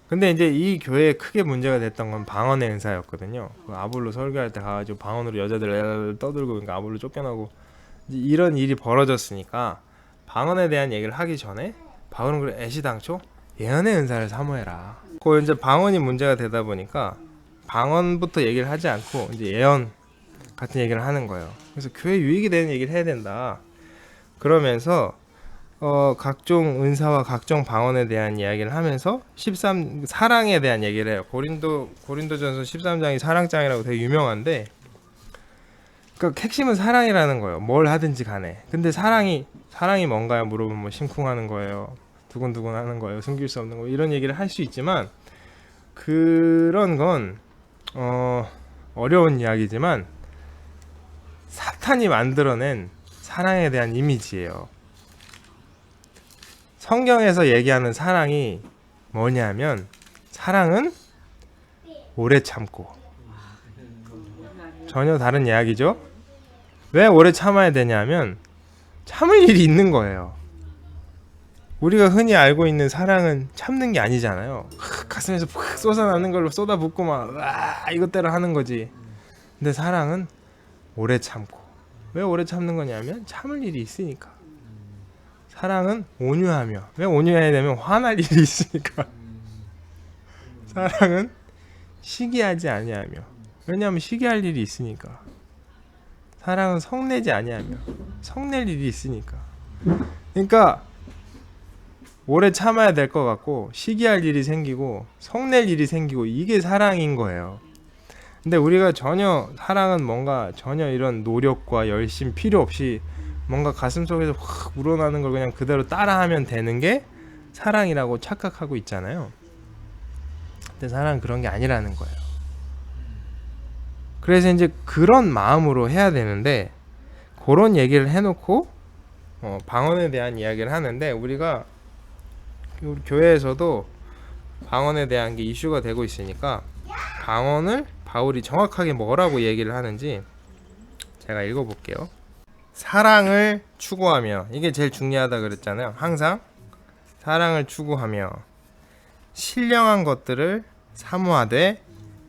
근데 이제 이 교회에 크게 문제가 됐던 건 방언의 은사였거든요. 그 아볼로 설교할 때 가가지고 방언으로 여자들 떠들고, 그러니까 아볼로 쫓겨나고 이런 일이 벌어졌으니까 방언에 대한 얘기를 하기 전에 바울은 그래 애시당초 예언의 은사를 사모해라. 그 이제 방언이 문제가 되다 보니까 방언부터 얘기를 하지 않고 이제 예언 같은 얘기를 하는 거예요. 그래서 교회 유익이 되는 얘기를 해야 된다. 그러면서 각종 은사와 각종 방언에 대한 이야기를 하면서 사랑에 대한 얘기를 해요. 고린도전서 13장이 사랑장이라고 되게 유명한데, 그러니까 핵심은 사랑이라는 거예요. 뭘 하든지 간에. 근데 사랑이 뭔가요? 물어보면 뭐 심쿵하는 거예요, 두근두근 하는 거예요, 숨길 수 없는 거, 이런 얘기를 할 수 있지만, 그런 건 어려운 이야기지만 사탄이 만들어낸 사랑에 대한 이미지예요. 성경에서 얘기하는 사랑이 뭐냐면 사랑은 오래 참고. 전혀 다른 이야기죠. 왜 오래 참아야 되냐면 참을 일이 있는 거예요. 우리가 흔히 알고 있는 사랑은 참는 게 아니잖아요. 가슴에서 푹 쏟아나는 걸로 쏟아붓고 막 이것대로 하는 거지. 근데 사랑은 오래 참고. 왜 오래 참는 거냐면 참을 일이 있으니까. 사랑은 온유하며. 왜 온유해야 되면 화날 일이 있으니까. 사랑은 시기하지 아니하며. 왜냐하면 시기할 일이 있으니까. 사랑은 성내지 아니하며. 성낼 일이 있으니까. 그러니까 오래 참아야 될 것 같고 시기할 일이 생기고 성낼 일이 생기고 이게 사랑인 거예요. 근데 우리가 전혀 사랑은 뭔가 전혀 이런 노력과 열심 필요 없이 뭔가 가슴속에서 확 우러나는 걸 그냥 그대로 따라하면 되는 게 사랑이라고 착각하고 있잖아요. 근데 사랑은 그런 게 아니라는 거예요. 그래서 이제 그런 마음으로 해야 되는데 그런 얘기를 해놓고 방언에 대한 이야기를 하는데 우리가 우리 교회에서도 방언에 대한 게 이슈가 되고 있으니까 방언을 바울이 정확하게 뭐라고 얘기를 하는지 제가 읽어볼게요. 사랑을 추구하며, 이게 제일 중요하다 그랬잖아요. 항상 사랑을 추구하며 신령한 것들을 사모하되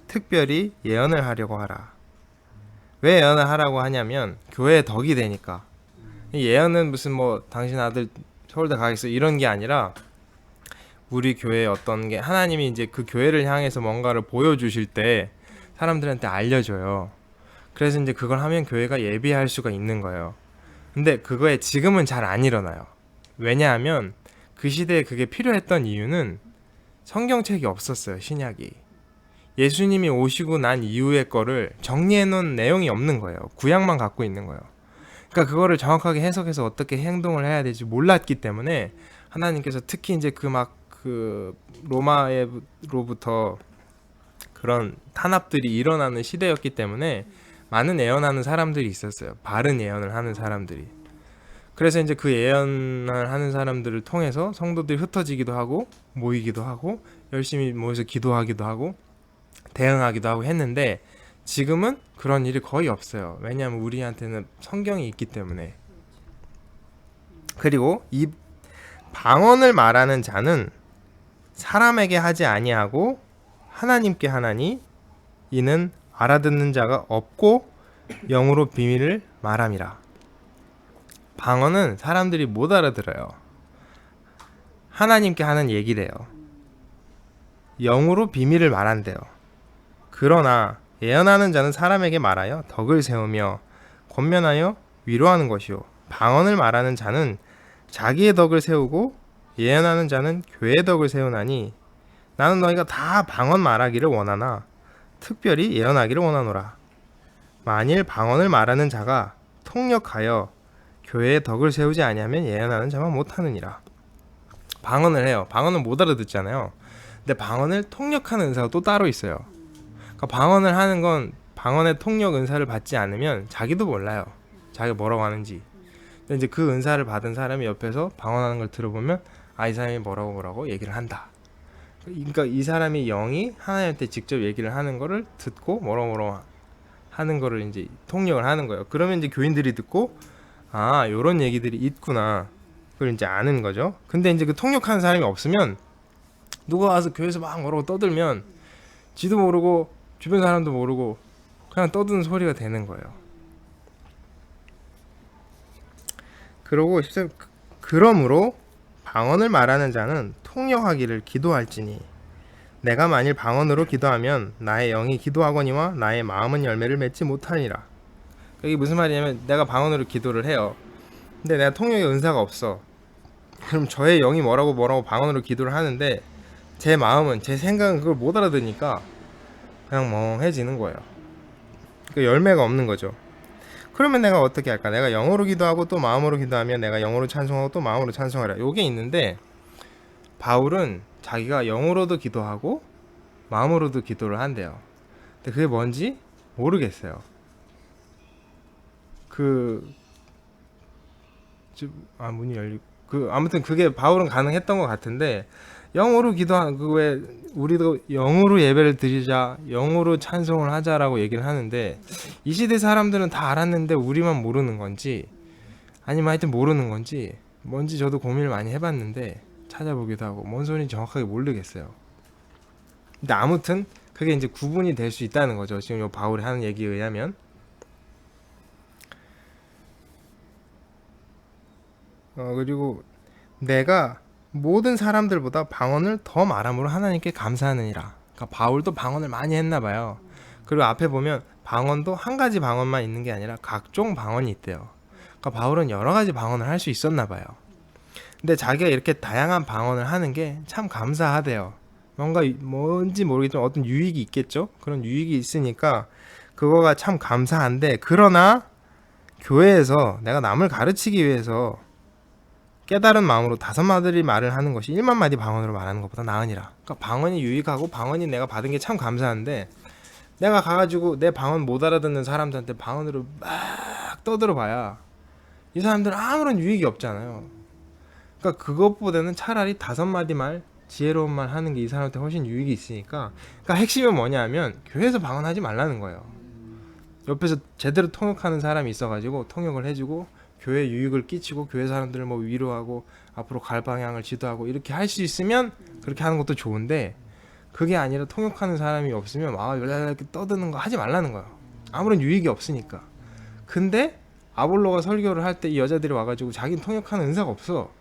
특별히 예언을 하려고 하라. 왜 예언을 하라고 하냐면 교회의 덕이 되니까. 이 예언은 무슨 뭐 당신 아들 서울대 가겠어 이런 게 아니라 우리 교회에 어떤 게 하나님이 이제 그 교회를 향해서 뭔가를 보여주실 때 사람들한테 알려줘요. 그래서 이제 그걸 하면 교회가 예비할 수가 있는 거예요. 근데 그거에 지금은 잘 안 일어나요. 왜냐하면 그 시대에 그게 필요했던 이유는 성경책이 없었어요. 신약이. 예수님이 오시고 난 이후의 거를 정리해 놓은 내용이 없는 거예요. 구약만 갖고 있는 거예요. 그러니까 그거를 정확하게 해석해서 어떻게 행동을 해야 될지 몰랐기 때문에 하나님께서 특히 이제 그 로마로부터 그런 탄압들이 일어나는 시대였기 때문에 많은 예언하는 사람들이 있었어요. 바른 예언을 하는 사람들이. 그래서 이제 그 예언을 하는 사람들을 통해서 성도들이 흩어지기도 하고 모이기도 하고 열심히 모여서 기도하기도 하고 대응하기도 하고 했는데 지금은 그런 일이 거의 없어요. 왜냐하면 우리한테는 성경이 있기 때문에. 그리고 이 방언을 말하는 자는 사람에게 하지 아니하고 하나님께 하나니 이는 알아듣는 자가 없고 영으로 비밀을 말함이라. 방언은 사람들이 못 알아들어요. 하나님께 하는 얘기래요. 영으로 비밀을 말한대요. 그러나 예언하는 자는 사람에게 말하여 덕을 세우며 권면하여 위로하는 것이요 방언을 말하는 자는 자기의 덕을 세우고 예언하는 자는 교회의 덕을 세우나니 나는 너희가 다 방언 말하기를 원하나 특별히 예언하기를 원하노라. 만일 방언을 말하는 자가 통역하여 교회의 덕을 세우지 아니하면 예언하는 자만 못하느니라. 방언을 해요. 방언은 못 알아듣잖아요. 근데 방언을 통역하는 은사가 또 따로 있어요. 그러니까 방언을 하는 건 방언의 통역 은사를 받지 않으면 자기도 몰라요. 자기가 뭐라고 하는지. 근데 이제 그 은사를 받은 사람이 옆에서 방언하는 걸 들어보면 이 사람이 뭐라고 얘기를 한다. 그러니까 이 사람이 영이 하나님한테 직접 얘기를 하는 거를 듣고 뭐라고 하는 거를 이제 통역을 하는 거예요. 그러면 이제 교인들이 듣고 요런 얘기들이 있구나. 그걸 이제 아는 거죠. 근데 이제 그 통역하는 사람이 없으면 누가 와서 교회에서 막 뭐라고 떠들면 지도 모르고 주변 사람도 모르고 그냥 떠드는 소리가 되는 거예요. 그러므로 방언을 말하는 자는 통역하기를 기도할지니 내가 만일 방언으로 기도하면 나의 영이 기도하거니와 나의 마음은 열매를 맺지 못하니라. 이게 무슨 말이냐면 내가 방언으로 기도를 해요. 근데 내가 통역의 은사가 없어. 그럼 저의 영이 뭐라고 방언으로 기도를 하는데 제 마음은 제 생각은 그걸 못 알아듣으니까 그냥 멍해지는 거예요. 그 열매가 없는 거죠. 그러면 내가 어떻게 할까? 내가 영어로 기도하고 또 마음으로 기도하면 내가 영어로 찬송하고 또 마음으로 찬송하라. 요게 있는데 바울은 자기가 영어로도 기도하고 마음으로도 기도를 한대요. 근데 그게 뭔지 모르겠어요. 문이 열리고 아무튼 그게 바울은 가능했던 것 같은데 영으로 기도하는 그 왜 우리도 영으로 예배를 드리자, 영으로 찬송을 하자라고 얘기를 하는데 이 시대 사람들은 다 알았는데 우리만 모르는 건지 아니면 하여튼 모르는 건지 뭔지 저도 고민을 많이 해봤는데 찾아보기도 하고 뭔 소리인지 정확하게 모르겠어요. 근데 아무튼 그게 이제 구분이 될 수 있다는 거죠. 지금 요 바울이 하는 얘기에 의하면. 그리고 내가 모든 사람들보다 방언을 더 말함으로 하나님께 감사하느니라. 그러니까 바울도 방언을 많이 했나 봐요. 그리고 앞에 보면 방언도 한 가지 방언만 있는 게 아니라 각종 방언이 있대요. 그러니까 바울은 여러 가지 방언을 할 수 있었나 봐요. 근데 자기가 이렇게 다양한 방언을 하는 게 참 감사하대요. 뭔가 뭔지 모르겠지만 어떤 유익이 있겠죠? 그런 유익이 있으니까 그거가 참 감사한데, 그러나 교회에서 내가 남을 가르치기 위해서 깨달은 마음으로 5마디 말을 하는 것이 1만 마디 방언으로 말하는 것보다 나으니라. 그러니까 방언이 유익하고 방언이 내가 받은 게 참 감사한데, 내가 가가지고 내 방언 못 알아듣는 사람들한테 방언으로 막 떠들어봐야 이 사람들은 아무런 유익이 없잖아요. 그러니까 그것보다는 차라리 5마디 말, 지혜로운 말 하는 게 이 사람한테 훨씬 유익이 있으니까. 그러니까 핵심은 뭐냐 하면 교회에서 방언하지 말라는 거예요. 옆에서 제대로 통역하는 사람이 있어가지고 통역을 해주고 교회에 유익을 끼치고 교회 사람들을 뭐 위로하고 앞으로 갈 방향을 지도하고 이렇게 할 수 있으면 그렇게 하는 것도 좋은데, 그게 아니라 통역하는 사람이 없으면 이렇게 떠드는 거 하지 말라는 거예요. 아무런 유익이 없으니까. 근데 아볼로가 설교를 할 때 이 여자들이 와가지고 자기는 통역하는 은사가 없어.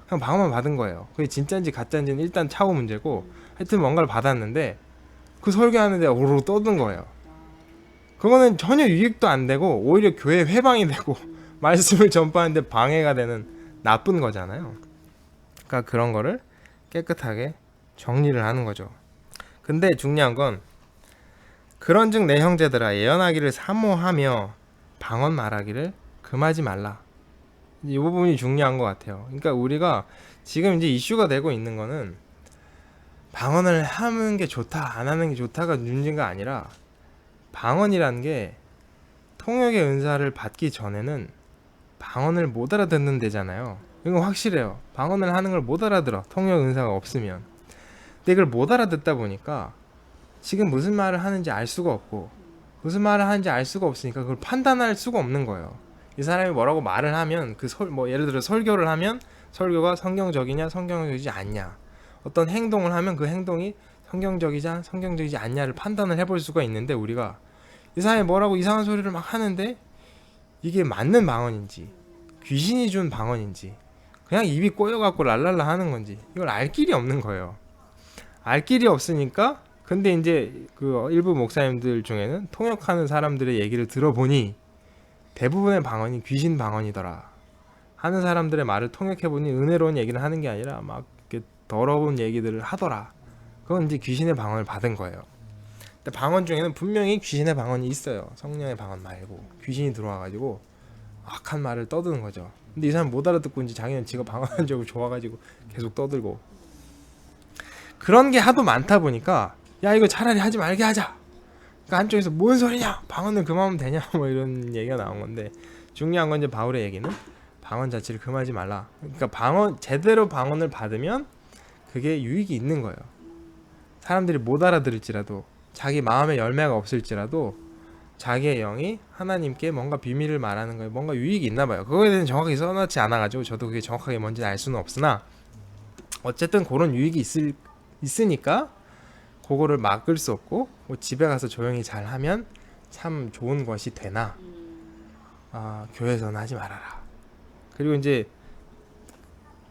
그냥 방언만 받은 거예요. 그게 진짜인지 가짜인지는 일단 차후 문제고, 하여튼 뭔가를 받았는데 그 설교하는데 오르르 떠든 거예요. 그거는 전혀 유익도 안 되고 오히려 교회 회방이 되고 말씀을 전파하는데 방해가 되는 나쁜 거잖아요. 그러니까 그런 거를 깨끗하게 정리를 하는 거죠. 근데 중요한 건 그런즉 내 형제들아 예언하기를 사모하며 방언 말하기를 금하지 말라. 이 부분이 중요한 것 같아요. 그러니까 우리가 지금 이제 이슈가 되고 있는 거는 방언을 하는 게 좋다 안 하는 게 좋다가 문제가 아니라, 방언이라는 게 통역의 은사를 받기 전에는 방언을 못 알아듣는 데잖아요. 이건 확실해요. 방언을 하는 걸 못 알아들어, 통역 은사가 없으면. 근데 이걸 못 알아듣다 보니까 지금 무슨 말을 하는지 알 수가 없고, 무슨 말을 하는지 알 수가 없으니까 그걸 판단할 수가 없는 거예요. 이 사람이 뭐라고 말을 하면 뭐 예를 들어 설교를 하면 설교가 성경적이냐 성경적이지 않냐, 어떤 행동을 하면 그 행동이 성경적이냐 성경적이지 않냐를 판단을 해볼 수가 있는데, 우리가 이 사람이 뭐라고 이상한 소리를 막 하는데 이게 맞는 방언인지 귀신이 준 방언인지 그냥 입이 꼬여갖고 랄랄라 하는 건지 이걸 알 길이 없는 거예요. 알 길이 없으니까. 근데 이제 그 일부 목사님들 중에는 통역하는 사람들의 얘기를 들어보니 대부분의 방언이 귀신 방언이더라 하는 사람들의 말을 통역해보니 은혜로운 얘기를 하는 게 아니라 막 이렇게 더러운 얘기들을 하더라. 그건 이제 귀신의 방언을 받은 거예요. 근데 방언 중에는 분명히 귀신의 방언이 있어요. 성령의 방언 말고 귀신이 들어와가지고 악한 말을 떠드는 거죠. 근데 이 사람 못 알아듣고 이제 자기는 지가 방언한 적이 좋아가지고 계속 떠들고, 그런 게 하도 많다 보니까 야 이거 차라리 하지 말게 하자. 그러니까 한쪽에서 뭔 소리냐, 방언을 금하면 되냐, 뭐 이런 얘기가 나온 건데, 중요한 건 이제 바울의 얘기는 방언 자체를 금하지 말라. 그러니까 제대로 방언을 받으면 그게 유익이 있는 거예요. 사람들이 못 알아들을지라도, 자기 마음의 열매가 없을지라도 자기의 영이 하나님께 뭔가 비밀을 말하는 거에 뭔가 유익이 있나 봐요. 그거에 대해서 정확하게 써놓지 않아가지고 저도 그게 정확하게 뭔지 알 수는 없으나, 어쨌든 그런 유익이 있으니까 그거를 막을 수 없고, 뭐 집에 가서 조용히 잘 하면 참 좋은 것이 되나, 교회에서는 하지 말아라.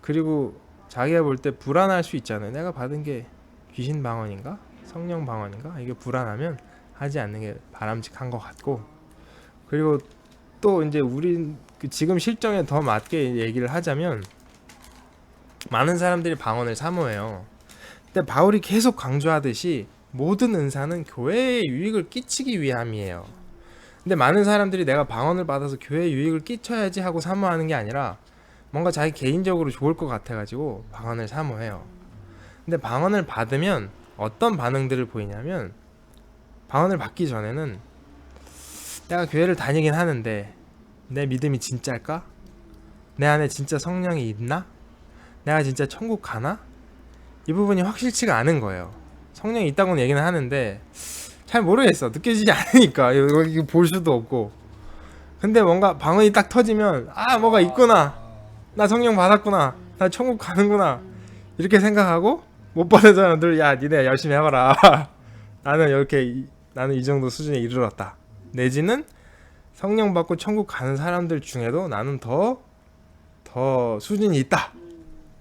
그리고 자기가 볼 때 불안할 수 있잖아요. 내가 받은 게 귀신 방언인가 성령 방언인가, 이게 불안하면 하지 않는 게 바람직한 것 같고, 그리고 또 이제 우리 지금 실정에 더 맞게 얘기를 하자면 많은 사람들이 방언을 사모해요. 근데 바울이 계속 강조하듯이 모든 은사는 교회에 유익을 끼치기 위함이에요. 근데 많은 사람들이 내가 방언을 받아서 교회에 유익을 끼쳐야지 하고 사모하는 게 아니라 뭔가 자기 개인적으로 좋을 것 같아가지고 방언을 사모해요. 근데 방언을 받으면 어떤 반응들을 보이냐면, 방언을 받기 전에는 내가 교회를 다니긴 하는데 내 믿음이 진짜일까? 내 안에 진짜 성령이 있나? 내가 진짜 천국 가나? 이 부분이 확실치가 않은 거예요. 성령이 있다고는 얘기는 하는데 잘 모르겠어. 느껴지지 않으니까 이거 볼 수도 없고. 근데 뭔가 방언이 딱 터지면 아 뭐가 있구나, 나 성령 받았구나, 나 천국 가는구나 이렇게 생각하고, 못 받은 사람들 야 니네 열심히 해봐라 나는 이 정도 수준에 이르렀다, 내지는 성령 받고 천국 가는 사람들 중에도 나는 더 수준이 있다,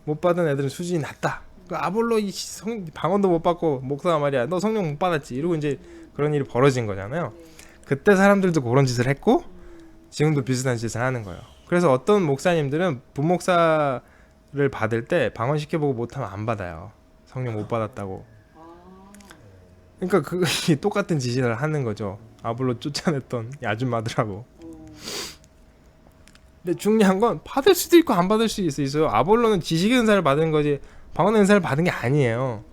못 받은 애들은 수준이 낮다. 그 아볼로 방언도 못 받고 목사가 말이야 너 성령 못 받았지 이러고 이제 그런 일이 벌어진 거잖아요. 그때 사람들도 그런 짓을 했고 지금도 비슷한 짓을 하는 거예요. 그래서 어떤 목사님들은 부목사를 받을 때 방언 시켜보고 못하면 안 받아요. 성령 못 받았다고. 그러니까 그게 똑같은 짓을 하는 거죠. 아볼로 쫓아냈던 이 아줌마들하고. 근데 중요한 건 받을 수도 있고 안 받을 수도 있어요. 아볼로는 지식의 은사를 받은 거지 방언의 은사를 받은 게 아니에요.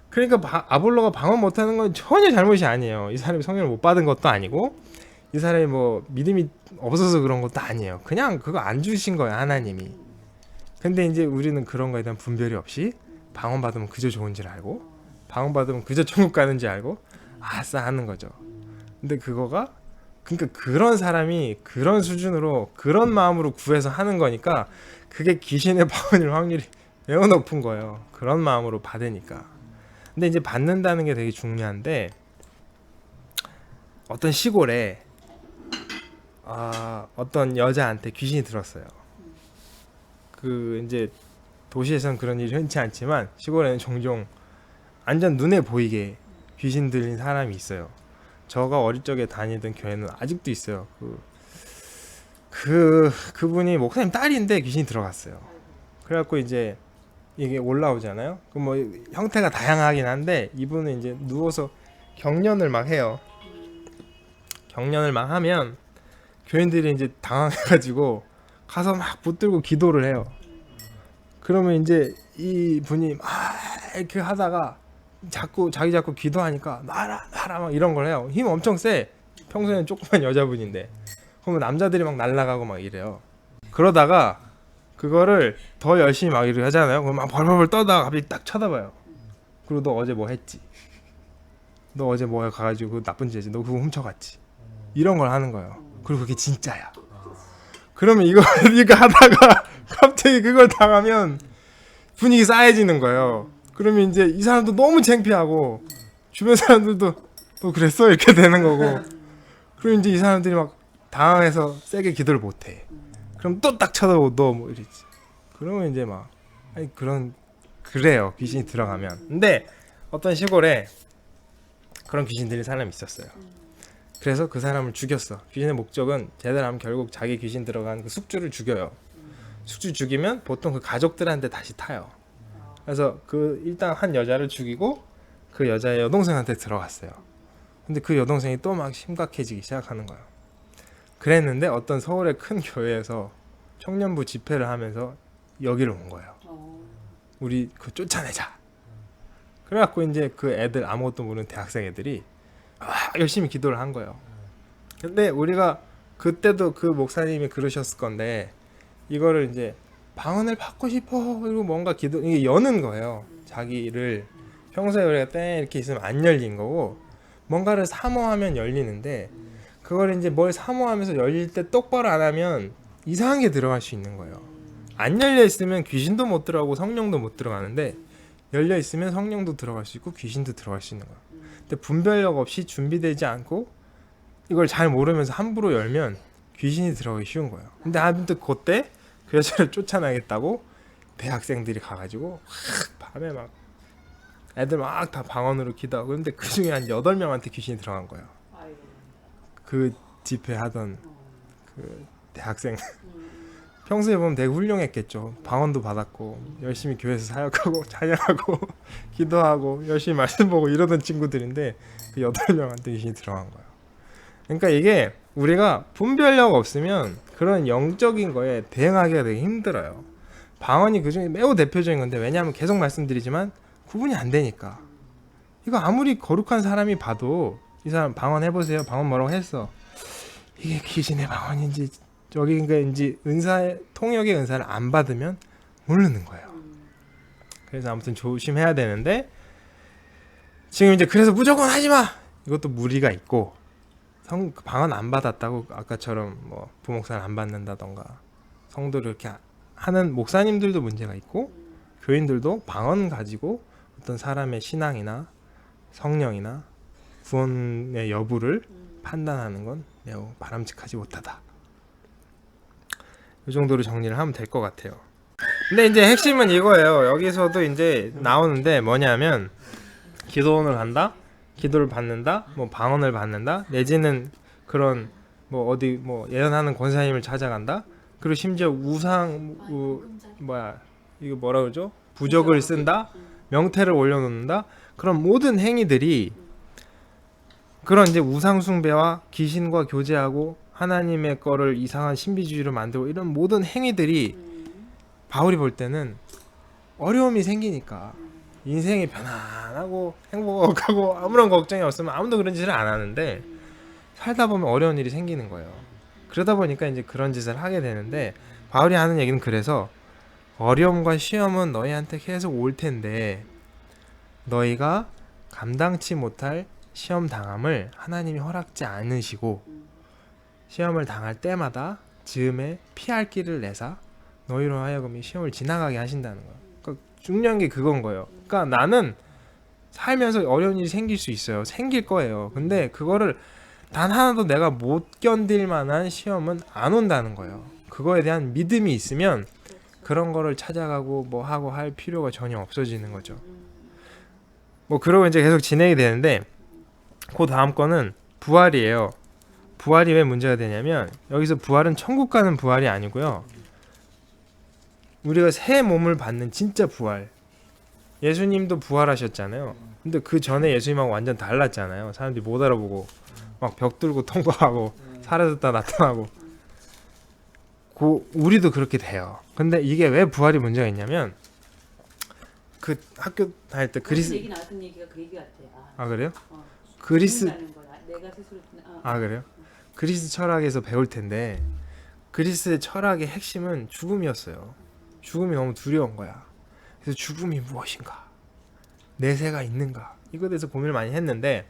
그러니까 아볼로가 방언 못하는 건 전혀 잘못이 아니에요. 이 사람이 성령을 못 받은 것도 아니고 이 사람이 뭐 믿음이 없어서 그런 것도 아니에요. 그냥 그거 안 주신 거예요, 하나님이. 근데 이제 우리는 그런 거에 대한 분별이 없이 방언 받으면 그저 좋은 줄 알고 방언 받으면 그저 천국 가는 줄 알고 아싸 하는 거죠. 근데 그거가 그러니까 그런 사람이 그런 수준으로 그런 마음으로 구해서 하는 거니까 그게 귀신의 방언일 확률이 매우 높은 거예요. 그런 마음으로 받으니까. 근데 이제 받는다는 게 되게 중요한데 어떤 시골에 어떤 여자한테 귀신이 들었어요. 그 이제 도시에서는 그런 일이 흔치 않지만 시골에는 종종 완전 눈에 보이게 귀신 들린 사람이 있어요. 저가 어릴 적에 다니던 교회는 아직도 있어요. 그분이 목사님 딸인데 귀신이 들어갔어요. 그래갖고 이제 이게 올라오잖아요. 그 뭐 형태가 다양하긴 한데 이분은 이제 누워서 경련을 막 해요. 경련을 막 하면 교인들이 이제 당황해가지고 가서 막 붙들고 기도를 해요. 그러면 이제 이 분이 막 이렇게 하다가 자기 자꾸 기도하니까 놔라 막 이런 걸 해요. 힘 엄청 세. 평소에는 조그만 여자분인데. 그러면 남자들이 막 날아가고 막 이래요. 그러다가 그거를 더 열심히 막 이렇게 하잖아요. 그럼 막 벌벌 떠다가 갑자기 딱 쳐다봐요. 그리고 너 어제 뭐 했지? 너 어제 뭐 가가지고 그 나쁜 짓 했지? 너 그거 훔쳐갔지? 이런 걸 하는 거예요. 그리고 그게 진짜야. 그러면 이거 하다가 갑자기 그걸 당하면 분위기 싸해지는 거예요. 그러면 이제 이 사람도 너무 창피하고 주변 사람들도 너 그랬어? 이렇게 되는 거고. 그럼 이제 이 사람들이 막 당황해서 세게 기도를 못해. 그럼 또 딱 쳐다보고 너 뭐 이랬지. 그러면 이제 막 그래요. 귀신이 들어가면. 근데 어떤 시골에 그런 귀신 들린 사람이 있었어요. 그래서 그 사람을 죽였어. 귀신의 목적은 제대로 하면 결국 자기 귀신 들어간 그 숙주를 죽여요. 숙주 죽이면 보통 그 가족들한테 다시 타요. 그래서 일단 한 여자를 죽이고 그 여자의 여동생한테 들어갔어요. 근데 그 여동생이 또 막 심각해지기 시작하는 거예요. 그랬는데 어떤 서울의 큰 교회에서 청년부 집회를 하면서 여기를 온 거예요. 우리 쫓아내자. 그래갖고 이제 그 애들 아무것도 모르는 대학생 애들이 열심히 기도를 한 거예요. 근데 우리가 그때도 그 목사님이 그러셨을 건데 이거를 이제 방언을 받고 싶어 그리고 뭔가 이게 여는 거예요. 자기를 평소에 우리가 땡 이렇게 있으면 안 열린 거고 뭔가를 사모하면 열리는데 그걸 이제 뭘 사모하면서 열릴 때 똑바로 안 하면 이상한 게 들어갈 수 있는 거예요. 안 열려 있으면 귀신도 못 들어가고 성령도 못 들어가는데 열려 있으면 성령도 들어갈 수 있고 귀신도 들어갈 수 있는 거예요. 근데 분별력 없이 준비되지 않고 이걸 잘 모르면서 함부로 열면 귀신이 들어가기 쉬운 거예요. 근데 아무튼 그때 그 여자를 쫓아나겠다고 대학생들이 가가지고 밤에 막 애들 막 다 방언으로 기도하고 근데 그 중에 한 8명한테 귀신이 들어간 거예요. 그 집회하던 그 대학생 평소에 보면 되게 훌륭했겠죠. 방언도 받았고 열심히 교회에서 사역하고 찬양하고 기도하고 열심히 말씀 보고 이러던 친구들인데 그 8명한테 귀신이 들어간 거예요. 그러니까 이게 우리가 분별력 없으면 그런 영적인 거에 대응하기가 되게 힘들어요. 방언이 그중에 매우 대표적인 건데 왜냐하면 계속 말씀드리지만 구분이 안 되니까. 이거 아무리 거룩한 사람이 봐도 이 사람 방언 해보세요. 방언 뭐라고 했어. 이게 귀신의 방언인지 저기인지 은사의 통역의 은사를 안 받으면 모르는 거예요. 그래서 아무튼 조심해야 되는데 지금 이제 그래서 무조건 하지 마. 이것도 무리가 있고 방언 안 받았다고 아까처럼 뭐 부목사를 안 받는다던가 성도를 이렇게 하는 목사님들도 문제가 있고 교인들도 방언 가지고 어떤 사람의 신앙이나 성령이나 구원의 여부를 판단하는 건 매우 바람직하지 못하다. 이 정도로 정리를 하면 될 것 같아요. 근데 이제 핵심은 이거예요. 여기서도 이제 나오는데 뭐냐면 기도원을 간다, 기도를 받는다, 뭐 방언을 받는다, 내지는 그런 뭐 어디 뭐 예언하는 권사님을 찾아간다. 그리고 심지어 이거 뭐라 그러죠? 부적을 쓴다, 명태를 올려놓는다. 그런 모든 행위들이 그런 이제 우상 숭배와 귀신과 교제하고 하나님의 거를 이상한 신비주의로 만들고 이런 모든 행위들이 바울이 볼 때는 어려움이 생기니까 인생이 편안하고 행복하고 아무런 걱정이 없으면 아무도 그런 짓을 안 하는데 살다 보면 어려운 일이 생기는 거예요. 그러다 보니까 이제 그런 짓을 하게 되는데 바울이 하는 얘기는 그래서 어려움과 시험은 너희한테 계속 올 텐데 너희가 감당치 못할 시험 당함을 하나님이 허락지 않으시고 시험을 당할 때마다 즈음에 피할 길을 내사 너희로 하여금 이 시험을 지나가게 하신다는 거예요. 그러니까 중요한 게 그건 거예요. 그러니까 나는 살면서 어려운 일이 생길 수 있어요. 생길 거예요. 근데 그거를 단 하나도 내가 못 견딜 만한 시험은 안 온다는 거예요. 그거에 대한 믿음이 있으면 그런 거를 찾아가고 뭐 하고 할 필요가 전혀 없어지는 거죠. 뭐 그러고 이제 계속 진행이 되는데 그 다음 거는 부활이에요. 부활이 왜 문제가 되냐면 여기서 부활은 천국 가는 부활이 아니고요. 우리가 새 몸을 받는 진짜 부활. 예수님도 부활하셨잖아요. 근데 그 전에 예수님하고 완전 달랐잖아요. 사람들이 못 알아보고 막 벽 뚫고 통과하고 사라졌다 나타나고. 우리도 그렇게 돼요. 근데 이게 왜 부활이 문제가 있냐면 그 학교 다닐 때 얘기 나왔던 얘기가 그 얘기 같아. 아 그래요? 죽는다는 거야. 내가 스스로 그래요? 그리스 철학에서 배울 텐데 그리스의 철학의 핵심은 죽음이었어요. 죽음이 너무 두려운 거야. 그래서 죽음이 무엇인가? 내세가 있는가? 이거에 대해서 고민을 많이 했는데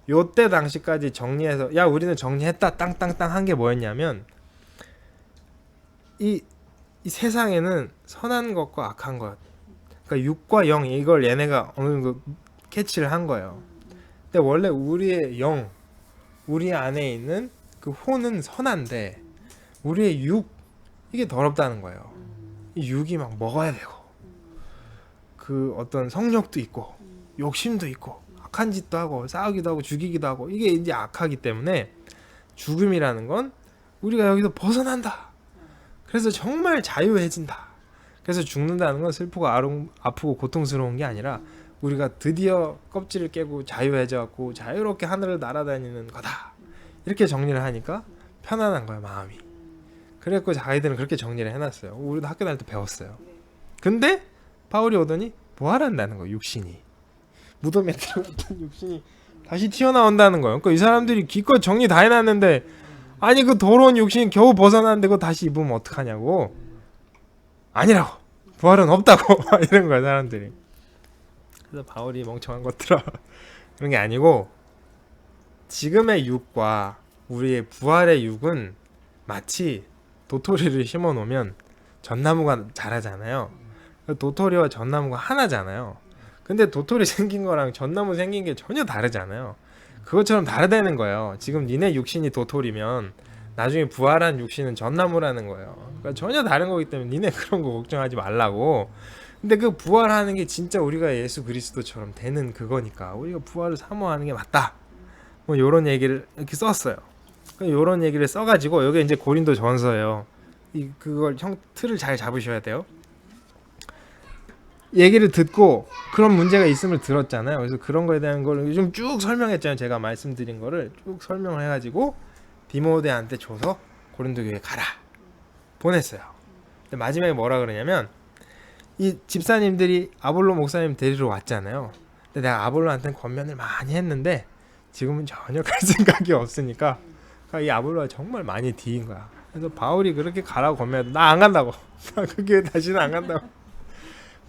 요때 당시까지 정리해서 야 우리는 정리했다 땅땅땅 한 게 뭐였냐면 이 세상에는 선한 것과 악한 것 그러니까 6과 0 이걸 얘네가 어느 정도 캐치를 한 거예요. 근데 원래 우리의 영 우리 안에 있는 그 혼은 선한데 우리의 육 이게 더럽다는 거예요. 이 육이 막 먹어야 되고 그 어떤 성욕도 있고 욕심도 있고 악한 짓도 하고 싸우기도 하고 죽이기도 하고 이게 이제 악하기 때문에 죽음이라는 건 우리가 여기서 벗어난다. 그래서 정말 자유해진다. 그래서 죽는다는 건 슬프고 아프고 고통스러운 게 아니라 우리가 드디어 껍질을 깨고 자유해져갖고 자유롭게 하늘을 날아다니는 거다. 이렇게 정리를 하니까 편안한 거야 마음이. 그래갖고 자기들은 그렇게 정리를 해놨어요. 우리도 학교 다닐 때 배웠어요. 근데 바울이 오더니 부활한다는 거예요. 육신이 무덤에 들어갔던 육신이 다시 튀어나온다는 거예요. 그러니까 이 사람들이 기껏 정리 다 해놨는데 아니 그 더러운 육신 겨우 벗어났는데 그거 다시 입으면 어떡하냐고. 아니라고 부활은 없다고 이런 거야 사람들이. 그래서 바울이 멍청한 것들아 그런 게 아니고 지금의 육과 우리의 부활의 육은 마치 도토리를 심어 놓으면 전나무가 자라잖아요. 도토리와 전나무가 하나잖아요. 근데 도토리 생긴 거랑 전나무 생긴 게 전혀 다르잖아요. 그것처럼 다르다는 거예요. 지금 니네 육신이 도토리면 나중에 부활한 육신은 전나무라는 거예요. 그러니까 전혀 다른 거기 때문에 니네 그런 거 걱정하지 말라고. 근데 그 부활하는 게 진짜 우리가 예수 그리스도처럼 되는 그거니까 우리가 부활을 사모하는 게 맞다. 뭐 요런 얘기를 이렇게 썼어요. 요런 얘기를 써가지고 여기 이제 고린도 전서예요. 그걸 틀을 잘 잡으셔야 돼요. 얘기를 듣고 그런 문제가 있음을 들었잖아요. 그래서 그런 거에 대한 걸 좀 쭉 설명했잖아요. 제가 말씀드린 거를 쭉 설명을 해가지고 디모데한테 줘서 고린도 교회에 가라 보냈어요. 근데 마지막에 뭐라 그러냐면 이 집사님들이 아볼로 목사님 데리러 왔잖아요. 근데 내가 아볼로한테는 권면을 많이 했는데 지금은 전혀 갈 생각이 없으니까 이 아볼로가 정말 많이 뒤인 거야. 그래서 바울이 그렇게 가라고 권면해도 나 안 간다고. 나 그 교회 다시는 안 간다고.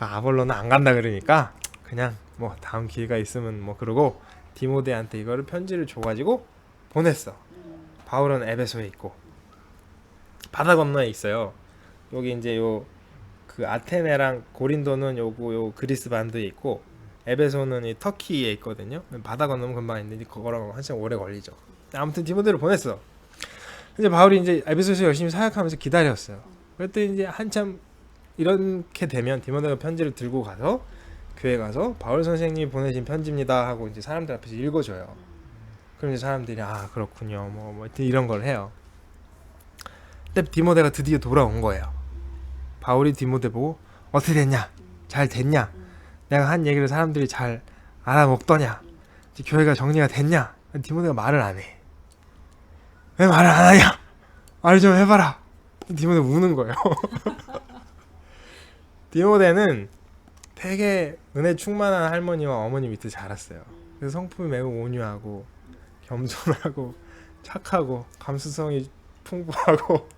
아볼로는 안 간다 그러니까 그냥 뭐 다음 기회가 있으면 뭐 그러고 디모데한테 이거를 편지를 줘가지고 보냈어. 바울은 에베소에 있고 바다 건너에 있어요. 여기 이제 요 그 아테네랑 고린도는 요 그리스 반도에 있고 에베소는 이 터키에 있거든요. 바다 건너면 금방 있는데 그거랑 한참 오래 걸리죠. 아무튼 디모데를 보냈어. 이제 바울이 이제 에베소에서 열심히 사역하면서 기다렸어요. 그랬더니 이제 한참 이렇게 되면 디모데가 편지를 들고 가서 교회 가서 바울 선생님이 보내신 편지입니다 하고 이제 사람들 앞에서 읽어줘요. 그럼 이제 사람들이 아 그렇군요 뭐 이런 걸 해요. 근데 디모데가 드디어 돌아온 거예요. 바울이 디모데 보고 어떻게 됐냐? 잘 됐냐? 내가 한 얘기를 사람들이 잘 알아먹더냐? 이제 교회가 정리가 됐냐? 디모데가 말을 안 해. 왜 말을 안 하냐? 말 좀 해봐라. 디모데 우는 거예요. 디모데는 되게 은혜 충만한 할머니와 어머니 밑에 자랐어요. 그래서 성품이 매우 온유하고 겸손하고 착하고 감수성이 풍부하고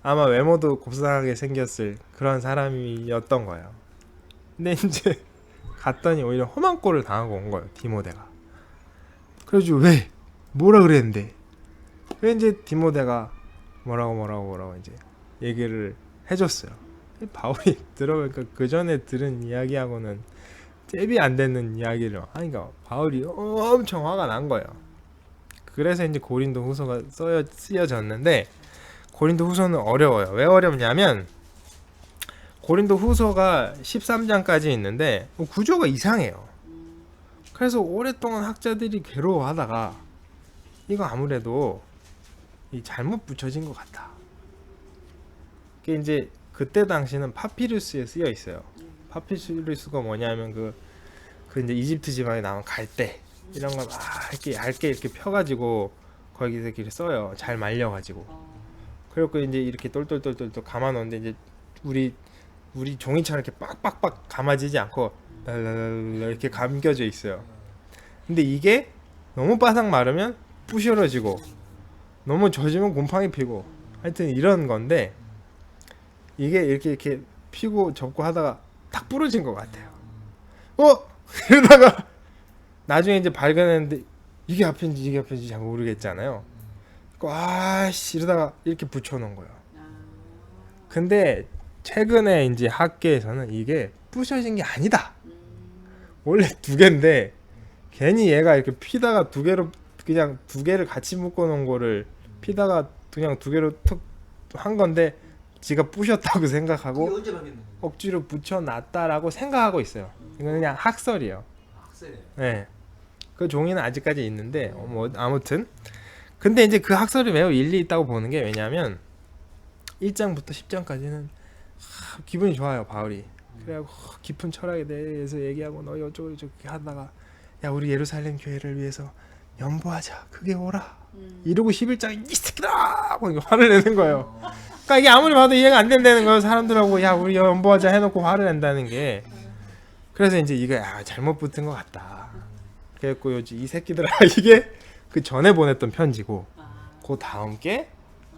아마 외모도 곱상하게 생겼을 그런 사람이었던 거예요. 근데 이제 갔더니 오히려 험한 꼴을 당하고 온 거예요. 디모데가. 그래가지고 왜? 뭐라 그랬는데? 왜 이제 디모데가 뭐라고 이제 얘기를 해줬어요. 바울이 들어보니까 그 전에 들은 이야기하고는 잽이 안 되는 이야기를 하니까 바울이 엄청 화가 난 거예요. 그래서 이제 고린도 후서가 쓰여졌는데 고린도 후서는 어려워요. 왜 어렵냐면 고린도 후서가 13장까지 있는데 구조가 이상해요. 그래서 오랫동안 학자들이 괴로워하다가 이거 아무래도 잘못 붙여진 것 같다. 그게 이제 그때 당시는 파피루스에 쓰여 있어요. 파피루스가 뭐냐면 그 이제 이집트 지방에 나온 갈대 이런 거 막 얇게 이렇게 펴가지고 거기서 이렇게 써요. 잘 말려가지고. 그리고 이제 이렇게 똘똘똘똘 감아놓는데 이제 우리 종이처럼 이렇게 빡빡빡 감아지지 않고 랄랄랄 이렇게 감겨져 있어요. 근데 이게 너무 바삭 마르면 부셔러지고 너무 젖으면 곰팡이 피고 하여튼 이런 건데 이게 이렇게 피고 접고 하다가 탁 부러진 것 같아요. 이러다가 나중에 이제 발견했는데 이게 앞인지 잘 모르겠잖아요. 아씨 이러다가 이렇게 붙여놓은 거예요. 근데 최근에 이제 학계에서는 이게 부셔진 게 아니다. 원래 두 개인데 괜히 얘가 이렇게 피다가 그냥 두 개를 같이 묶어놓은 거를 피다가 그냥 두 개로 툭 한 건데 지가 부셨다고 생각하고 언제 발견된 거예요? 억지로 붙여놨다라고 생각하고 있어요. 이건 그냥 학설이에요. 학생이에요. 네. 그 종이는 아직까지 있는데 뭐 아무튼 근데 이제 그 학설이 매우 일리 있다고 보는 게 왜냐하면 1장부터 10장까지는 기분이 좋아요 바울이. 그래갖고 깊은 철학에 대해서 얘기하고 너 이쪽으로 저렇게 하다가 야 우리 예루살렘 교회를 위해서 연보하자 그게 오라 이러고 11장에 이 새끼들아 하고 화를 내는 거예요. 그러니까 이게 아무리 봐도 이해가 안 된다는 거예요. 사람들하고 야 우리 연보하자 해놓고 화를 낸다는 게. 그래서 이제 이거 잘못 붙은 것 같다. 그래갖고 이 새끼들아 이게 그 전에 보냈던 편지고 그 다음 게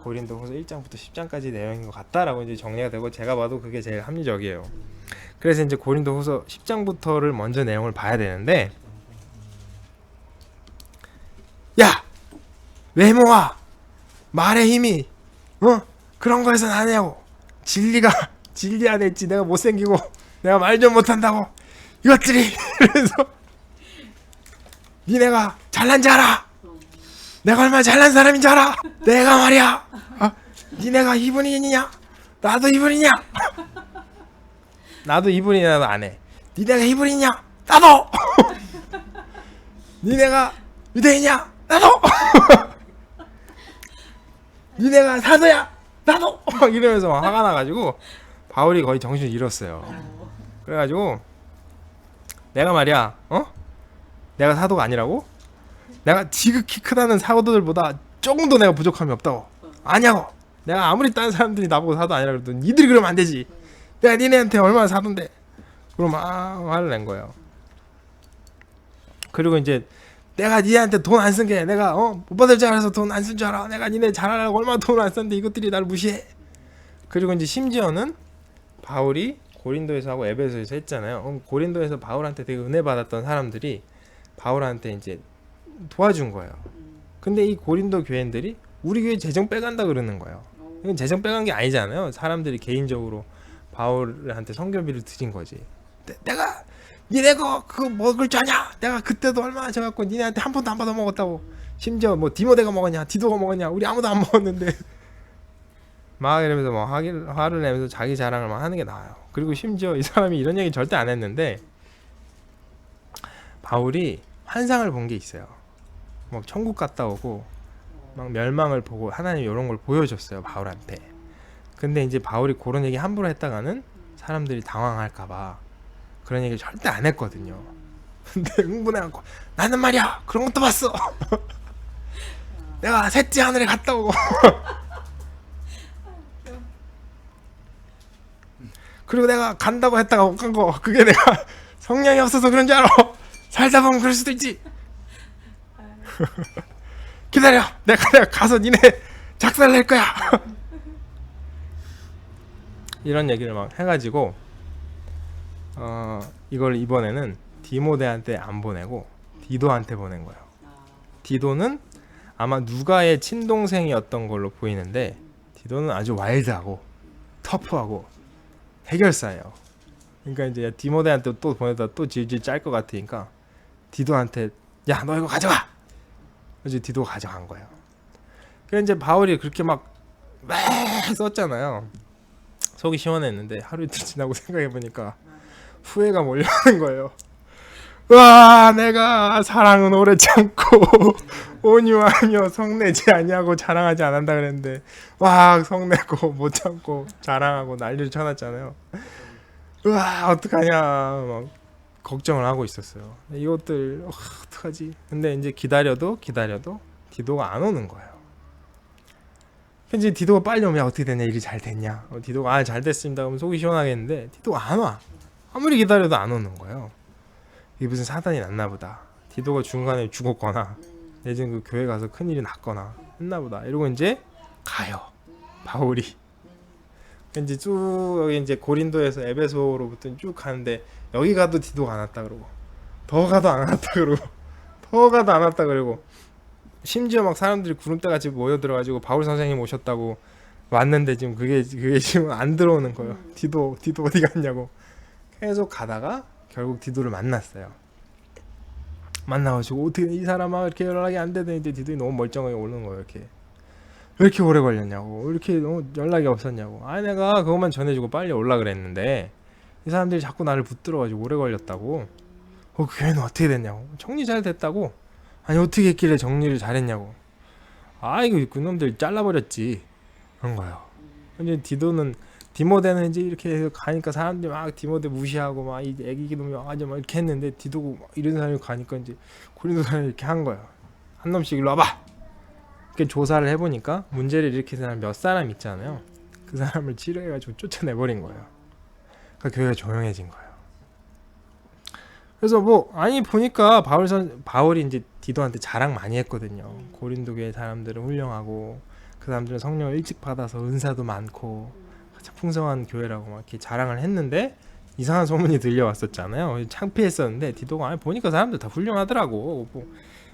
고린도후서 1장부터 10장까지 내용인 것 같다라고 이제 정리가 되고 제가 봐도 그게 제일 합리적이에요. 그래서 이제 고린도후서 10장부터를 먼저 내용을 봐야 되는데 야 외모와 말의 힘이 그런 거에선 안 해요. 진리해야 될지 내가 못생기고 내가 말 좀 못한다고 이것들이 그래서 니네가 잘난 줄 알아. 내가 얼마나 잘난 사람인 줄 알아. 내가 말이야 니네가 이분이냐 나도 이분이냐 나도 이분이냐도 안 해. 니네가 이분이냐 나도 니네가 유대인이냐 나도 니네가 사도야 나도 이러면서 막 화가 나가지고 바울이 거의 정신을 잃었어요. 그래가지고 내가 말이야 내가 사도가 아니라고? 내가 지극히 크다는 사도들보다 조금도 내가 부족함이 없다고 아냐고. 내가 아무리 다른 사람들이 나보고 사도 아니라 그래도 니들이 그러면 안 되지. 내가 니네한테 얼마나 사도인데. 그럼 화를 낸 거예요. 그리고 이제 내가 니네한테 돈 안 쓴 게 내가 못 받을 줄 알아서 돈 안 쓴 줄 알아. 내가 니네 잘하려고 얼마나 돈을 안 썼는데 이것들이 나를 무시해. 그리고 이제 심지어는 바울이 고린도에서 하고 에베소에서 했잖아요. 그럼 고린도에서 바울한테 되게 은혜 받았던 사람들이 바울한테 이제 도와준 거예요. 근데 이 고린도 교인들이 우리 교회 재정 빼간다 그러는 거예요. 이건 재정 빼간 게 아니잖아요. 사람들이 개인적으로 바울한테 성교비를 드린 거지. 내가 니네 그거 먹을 줄 아냐? 내가 그때도 얼마나 져갖고 니네한테 한 번도 안 받아 먹었다고. 심지어 뭐 디모데가 먹었냐, 디도가 먹었냐, 우리 아무도 안 먹었는데 막 이러면서 뭐 화를 내면서 자기 자랑을 막 하는 게 나아요. 그리고 심지어 이 사람이 이런 얘기 절대 안 했는데 바울이 환상을 본 게 있어요. 뭐 천국 갔다 오고 막 멸망을 보고 하나님 이런 걸 보여줬어요, 바울한테. 근데 이제 바울이 그런 얘기 함부로 했다가는 사람들이 당황할까봐 그런 얘기 절대 안 했거든요. 근데 흥분해갖고 나는 말이야 그런 것도 봤어. 내가 셋째 하늘에 갔다 오고 그리고 내가 간다고 했다가 못 간 거 그게 내가 성령이 없어서 그런 줄 알아. 살다 보면 그럴 수도 있지. 기다려. 내가 가서 니네 작살 낼 거야. 이런 얘기를 막 해가지고 이걸 이번에는 디모데한테 안 보내고 디도한테 보낸 거예요. 디도는 아마 누가의 친동생이었던 걸로 보이는데 디도는 아주 와일드하고 터프하고 해결사예요. 그러니까 이제 디모데한테 또 보내다 또 질질 짤 것 같으니까 디도한테 야 너 이거 가져가. 그래서 디도가 가져간 거예요. 그래서 이제 바울이 그렇게 막 썼잖아요. 속이 시원했는데 하루 이틀 지나고 생각해보니까 후회가 몰려오는 거예요. 와 내가 사랑은 오래 참고 온유하며 성내지 아니하고 자랑하지 않는다 그랬는데 와 성내고 못 참고 자랑하고 난리를 쳐놨잖아요. 와 어떡하냐 막 걱정을 하고 있었어요. 이것들 어떡하지. 근데 이제 기다려도 디도가 안 오는 거예요. 이제 디도가 빨리 오면 어떻게 되냐, 일이 잘 됐냐. 디도가 잘 됐습니다 그러면 속이 시원하겠는데 디도가 안 와. 아무리 기다려도 안 오는 거예요. 이게 무슨 사단이 났나 보다. 디도가 중간에 죽었거나 내지는 그 교회 가서 큰일이 났거나 했나 보다. 이러고 이제 가요, 바울이. 이제 쭉 여기 이제 고린도에서 에베소로부터 쭉 가는데 여기 가도 디도가 안 왔다 그러고 더 가도 안 왔다 그러고 더 가도 안 왔다 그러고 심지어 막 사람들이 구름대 같이 모여들어가지고 바울 선생님 오셨다고 왔는데 지금 그게 지금 안 들어오는 거예요. 디도 어디 갔냐고. 계속 가다가 결국 디도를 만났어요. 만나가지고 어떻게 이 사람아 이렇게 연락이 안 되는데 디도이 너무 멀쩡하게 오는 거예요. 이렇게 왜 이렇게 오래 걸렸냐고, 왜 이렇게 너무 연락이 없었냐고. 아 내가 그것만 전해주고 빨리 올라 그랬는데 이 사람들이 자꾸 나를 붙들어가지고 오래 걸렸다고. 그 교회는 어떻게 됐냐고. 정리 잘 됐다고. 아니 어떻게 했길래 정리를 잘했냐고. 아 이거 그놈들 잘라버렸지 그런 거예요. 이제 디모데는 이제 이렇게 해서 가니까 사람들이 막 디모데 무시하고 막 이 애기 놈이 와가지고 막 이렇게 했는데 디도고 막 이런 사람이 가니까 이제 고린도 사람이 이렇게 한 거예요. 한 놈씩 일로 와봐. 이렇게 조사를 해보니까 문제를 일으킨 사람 몇 사람 있잖아요. 그 사람을 치료해가지고 쫓아내버린 거예요. 그러니까 교회가 조용해진 거예요. 그래서 뭐 아니 보니까 바울이 이제 디도한테 자랑 많이 했거든요. 고린도 교회 사람들은 훌륭하고 그 사람들은 성령을 일찍 받아서 은사도 많고 풍성한 교회라고 막 이렇게 자랑을 했는데 이상한 소문이 들려왔었잖아요. 창피했었는데 디도가 아니 보니까 사람들 다 훌륭하더라고. 뭐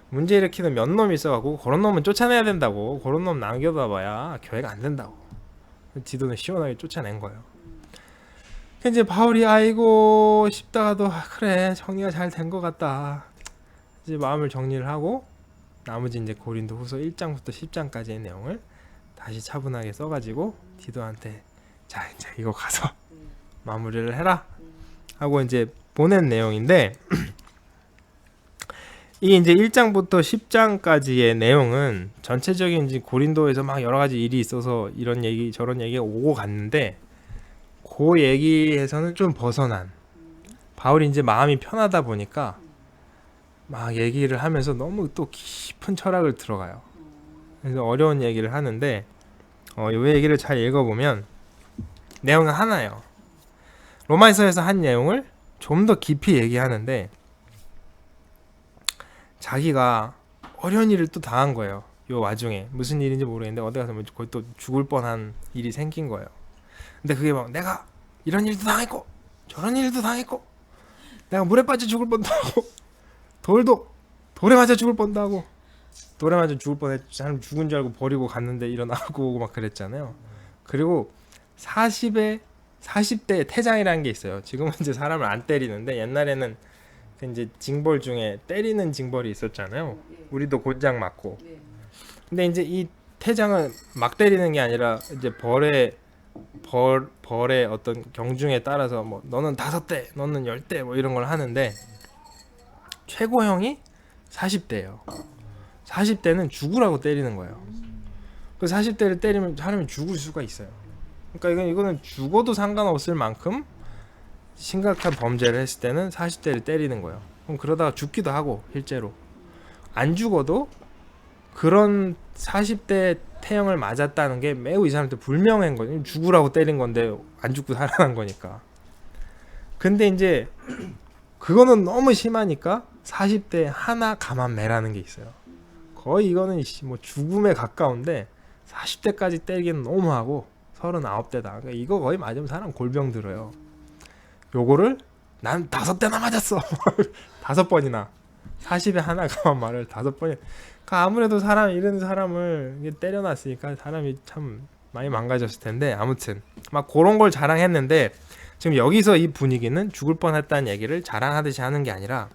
문제 일으키는 몇 놈이 있어가고 그런 놈은 쫓아내야 된다고. 그런 놈 남겨둬봐야 교회가 안 된다고. 디도는 시원하게 쫓아낸 거예요. 이제 바울이 아이고 싶다가도 그래 정리가 잘 된 것 같다. 이제 마음을 정리를 하고 나머지 이제 고린도후서 1장부터 10장까지의 내용을 다시 차분하게 써가지고 디도한테 자 이제 이거 가서 마무리를 해라 하고 이제 보낸 내용인데 이 이제 1장부터 10장까지의 내용은 전체적인 이제 고린도에서 막 여러 가지 일이 있어서 이런 얘기 저런 얘기가 오고 갔는데 그 얘기에서는 좀 벗어난 바울이 이제 마음이 편하다 보니까 막 얘기를 하면서 너무 또 깊은 철학을 들어가요. 그래서 어려운 얘기를 하는데 이 얘기를 잘 읽어보면 내용은 하나예요. 로마서에서 한 내용을 좀 더 깊이 얘기하는데 자기가 어려운 일을 또 당한 거예요. 이 와중에 무슨 일인지 모르겠는데 어디 가서 거의 또 죽을 뻔한 일이 생긴 거예요. 근데 그게 막 내가 이런 일도 당했고 저런 일도 당했고 내가 물에 빠져 죽을 뻔도 하고 돌도 돌에 맞아 죽을 뻔도 하고 돌에 맞아 죽을 뻔했 사람 죽은 줄 알고 버리고 갔는데 일어나고 오고 막 그랬잖아요. 그리고 40대 태장이라는 게 있어요. 지금은 이제 사람을 안 때리는데 옛날에는 그 이제 징벌 중에 때리는 징벌이 있었잖아요. 우리도 곤장 맞고. 근데 이제 이 태장은 막 때리는 게 아니라 이제 벌의 어떤 경중에 따라서 뭐 너는 5대, 너는 10대 뭐 이런 걸 하는데 최고형이 40대예요. 40대는 죽으라고 때리는 거예요. 그 40대를 때리면 사람이 죽을 수가 있어요. 그러니까 이거는 죽어도 상관없을 만큼 심각한 범죄를 했을 때는 40대를 때리는 거예요. 그럼 그러다가 죽기도 하고 실제로 안 죽어도 그런 40대 태형을 맞았다는 게 매우 이 사람한테 불명예한 거죠. 죽으라고 때린 건데 안 죽고 살아난 거니까. 근데 이제 그거는 너무 심하니까 40대 하나 감한매라는 게 있어요. 거의 이거는 뭐 죽음에 가까운데 40대까지 때리기는 너무하고 39대다. 그러니까 이거 거의 맞으면 사람 골병 들어요. 요거를 난 5대나 맞았어. 5번이나 40에 하나 감한 말을 5번이. 그러니까 아무래도 사람 이런 사람을 때려놨으니까 사람이 참 많이 망가졌을 텐데 아무튼 막 그런 걸 자랑했는데 지금 여기서 이 분위기는 죽을 뻔했다는 얘기를 자랑하듯이 하는 게 아니라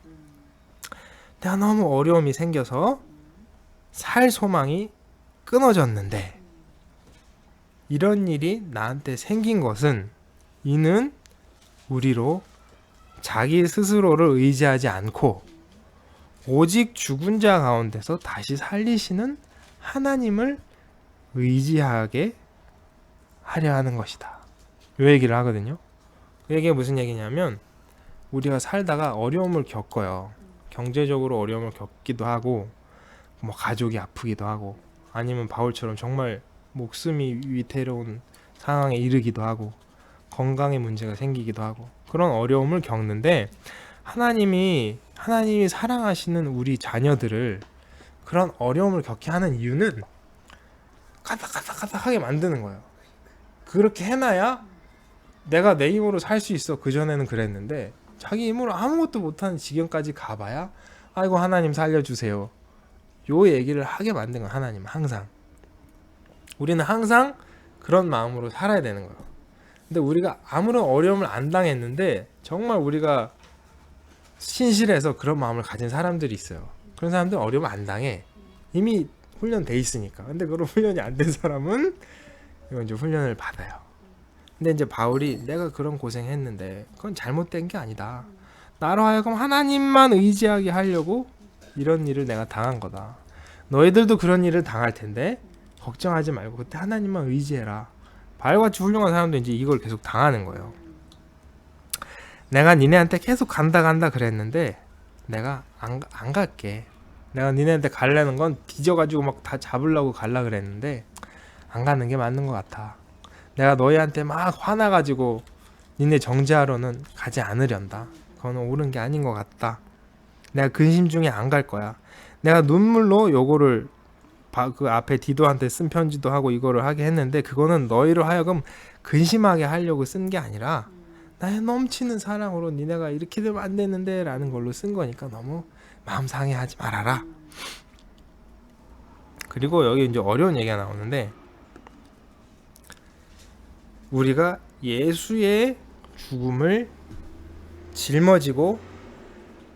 내가 너무 어려움이 생겨서 살 소망이 끊어졌는데 이런 일이 나한테 생긴 것은 이는 우리로 자기 스스로를 의지하지 않고 오직 죽은 자 가운데서 다시 살리시는 하나님을 의지하게 하려 하는 것이다. 이 얘기를 하거든요. 이게 무슨 얘기냐면 우리가 살다가 어려움을 겪어요. 경제적으로 어려움을 겪기도 하고 뭐 가족이 아프기도 하고 아니면 바울처럼 정말 목숨이 위태로운 상황에 이르기도 하고 건강에 문제가 생기기도 하고 그런 어려움을 겪는데 하나님이 사랑하시는 우리 자녀들을 그런 어려움을 겪게 하는 이유는 까딱까딱까딱하게 만드는 거예요. 그렇게 해놔야 내가 내 힘으로 살 수 있어. 그전에는 그랬는데 자기 힘으로 아무것도 못하는 지경까지 가봐야 아이고 하나님 살려주세요. 요 얘기를 하게 만든 건 하나님은 항상. 우리는 항상 그런 마음으로 살아야 되는 거예요. 근데 우리가 아무런 어려움을 안 당했는데 정말 우리가 신실해서 그런 마음을 가진 사람들이 있어요. 그런 사람들은 어려움 안 당해. 이미 훈련돼 있으니까. 근데 그런 훈련이 안 된 사람은 이건 이제 훈련을 받아요. 근데 이제 바울이 내가 그런 고생했는데 그건 잘못된 게 아니다. 나로 하여금 하나님만 의지하게 하려고 이런 일을 내가 당한 거다. 너희들도 그런 일을 당할 텐데 걱정하지 말고 그때 하나님만 의지해라. 바울같이 훌륭한 사람도 이제 이걸 계속 당하는 거예요. 내가 니네한테 계속 간다 그랬는데 내가 안 갈게. 내가 니네한테 가려는 건 뒤져가지고 막 다 잡으려고 갈라 그랬는데 안 가는 게 맞는 것 같아. 내가 너희한테 막 화나가지고 니네 정죄하러는 가지 않으련다. 그거는 옳은 게 아닌 것 같다. 내가 근심 중에 안 갈 거야. 내가 눈물로 요거를 그 앞에 디도한테 쓴 편지도 하고 이거를 하게 했는데 그거는 너희로 하여금 근심하게 하려고 쓴 게 아니라 나의 넘치는 사랑으로 니네가 이렇게 되면 안 되는데 라는 걸로 쓴 거니까 너무 마음 상해하지 말아라. 그리고 여기 이제 어려운 얘기가 나오는데 우리가 예수의 죽음을 짊어지고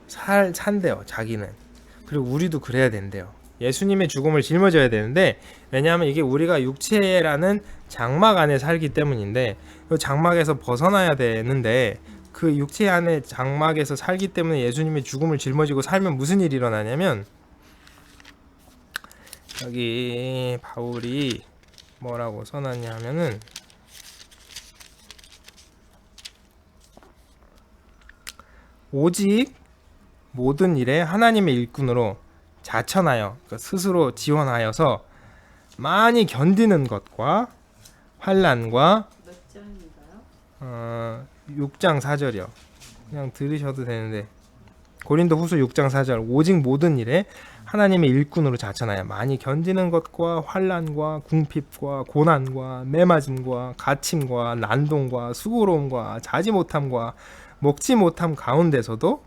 산대요. 자기는. 그리고 우리도 그래야 된대요. 예수님의 죽음을 짊어져야 되는데 왜냐하면 이게 우리가 육체라는 장막 안에 살기 때문인데 그 장막에서 벗어나야 되는데 그 육체 안에 장막에서 살기 때문에 예수님의 죽음을 짊어지고 살면 무슨 일이 일어나냐면 여기 바울이 뭐라고 써놨냐 하면은 오직 모든 일에 하나님의 일꾼으로 자천하여 그러니까 스스로 지원하여서 많이 견디는 것과 환난과 몇 장인가요? 6장 4절이요. 그냥 들으셔도 되는데 고린도후서 6장 4절 오직 모든 일에 하나님의 일꾼으로 자천하여 많이 견디는 것과 환난과 궁핍과 고난과 매맞음과 갇힘과 난동과 수고로움과 자지 못함과 먹지 못함 가운데서도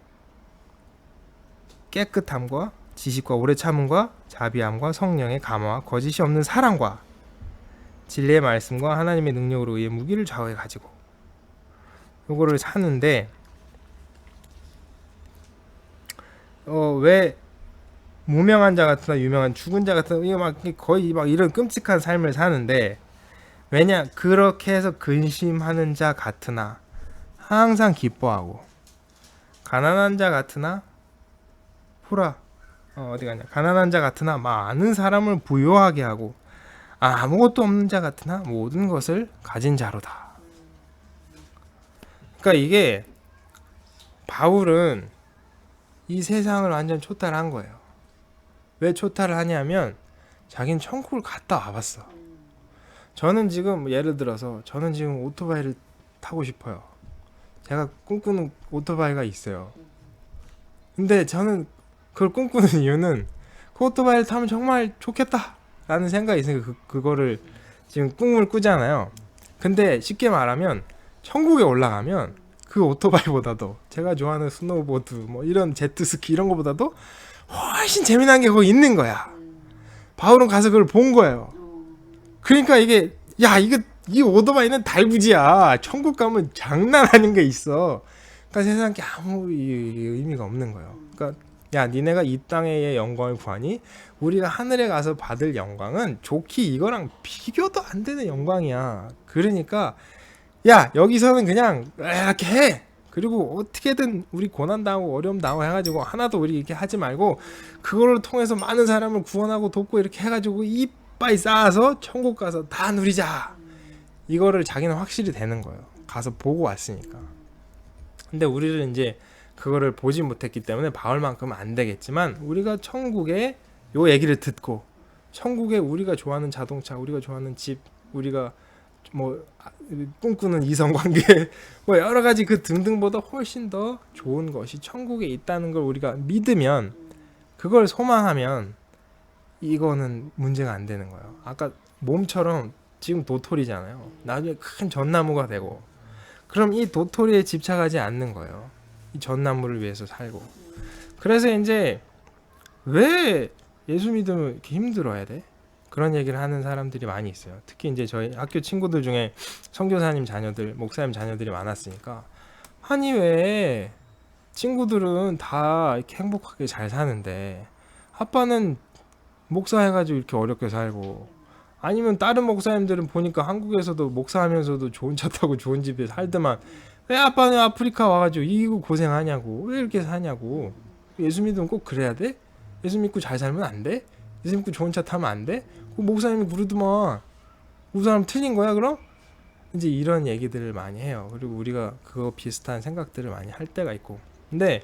깨끗함과 지식과 오래 참음과 자비함과 성령의 감화와 거짓이 없는 사랑과 진리의 말씀과 하나님의 능력으로 의해 무기를 좌우해 가지고 요거를 사는데 왜 무명한 자 같으나 유명한 죽은 자 같으나 이거 막 거의 막 이런 끔찍한 삶을 사는데 왜냐 그렇게 해서 근심하는 자 같으나 항상 기뻐하고 가난한 자 같으나 보라 어디 가냐 가난한 자 같으나 많은 사람을 부유하게 하고 아무것도 없는 자 같으나 모든 것을 가진 자로다. 그러니까 이게 바울은 이 세상을 완전 초탈한 거예요. 왜 초탈을 하냐면 자기는 천국을 갔다 와봤어. 저는 지금 예를 들어서 저는 지금 오토바이를 타고 싶어요. 제가 꿈꾸는 오토바이가 있어요. 근데 저는 그걸 꿈꾸는 이유는 그 오토바이를 타면 정말 좋겠다 라는 생각이 있으니까 그거를 지금 꿈을 꾸잖아요. 근데 쉽게 말하면 천국에 올라가면 그 오토바이보다도 제가 좋아하는 스노우보드 뭐 이런 제트스키 이런 거보다도 훨씬 재미난 게 거기 있는 거야. 바울은 가서 그걸 본 거예요. 그러니까 이게 야 이 오토바이는 달구지야. 천국 가면 장난 아닌 게 있어. 그러니까 세상에 아무 의미가 없는 거예요. 그러니까 야 니네가 이 땅의 영광을 구하니 우리가 하늘에 가서 받을 영광은 좋기 이거랑 비교도 안 되는 영광이야. 그러니까 야 여기서는 그냥 이렇게 해. 그리고 어떻게든 우리 고난 당하고 어려움 당하고 해가지고 하나도 우리 이렇게 하지 말고 그거를 통해서 많은 사람을 구원하고 돕고 이렇게 해가지고 이빠이 쌓아서 천국 가서 다 누리자. 이거를 자기는 확실히 되는 거예요. 가서 보고 왔으니까. 근데 우리를 이제 그거를 보지 못했기 때문에 바울만큼은 안 되겠지만 우리가 천국에 요 얘기를 듣고 천국에 우리가 좋아하는 자동차, 우리가 좋아하는 집, 우리가 뭐 꿈꾸는 이성관계 뭐 여러 가지 그 등등보다 훨씬 더 좋은 것이 천국에 있다는 걸 우리가 믿으면 그걸 소망하면 이거는 문제가 안 되는 거예요. 아까 몸처럼 지금 도토리잖아요. 나중에 큰 전나무가 되고 그럼 이 도토리에 집착하지 않는 거예요. 이 전나무를 위해서 살고. 그래서 이제 왜 예수 믿으면 이렇게 힘들어야 돼? 그런 얘기를 하는 사람들이 많이 있어요. 특히 이제 저희 학교 친구들 중에 선교사님 자녀들, 목사님 자녀들이 많았으니까 아니 왜 친구들은 다 이렇게 행복하게 잘 사는데 아빠는 목사 해가지고 이렇게 어렵게 살고 아니면 다른 목사님들은 보니까 한국에서도 목사하면서도 좋은 차 타고 좋은 집에 살더만 왜 아빠는 아프리카 와가지고 이거 고생하냐고 왜 이렇게 사냐고 예수 믿으면 꼭 그래야 돼? 예수 믿고 잘 살면 안 돼? 예수 믿고 좋은 차 타면 안 돼? 그 목사님이 그러더만 그 사람 틀린 거야 그럼? 이제 이런 얘기들을 많이 해요. 그리고 우리가 그거 비슷한 생각들을 많이 할 때가 있고 근데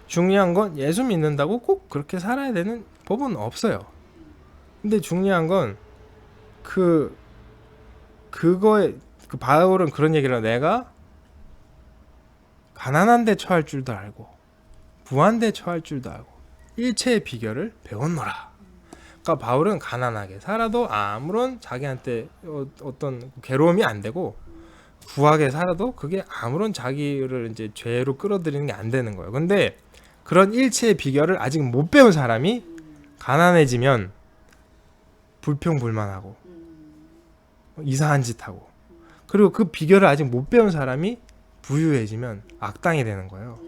중요한 건 예수 믿는다고 꼭 그렇게 살아야 되는 법은 없어요. 근데 중요한 건 그거에 그 바울은 그런 얘기를 해요. 내가 가난한데 처할 줄도 알고 부한데 처할 줄도 알고 일체의 비결을 배웠노라. 그러니까 바울은 가난하게 살아도 아무런 자기한테 어떤 괴로움이 안 되고 부하게 살아도 그게 아무런 자기를 이제 죄로 끌어들이는 게 안 되는 거예요. 근데 그런 일체의 비결을 아직 못 배운 사람이 가난해지면 불평불만하고 이상한 짓 하고 그리고 그 비결을 아직 못 배운 사람이 부유해지면 악당이 되는 거예요.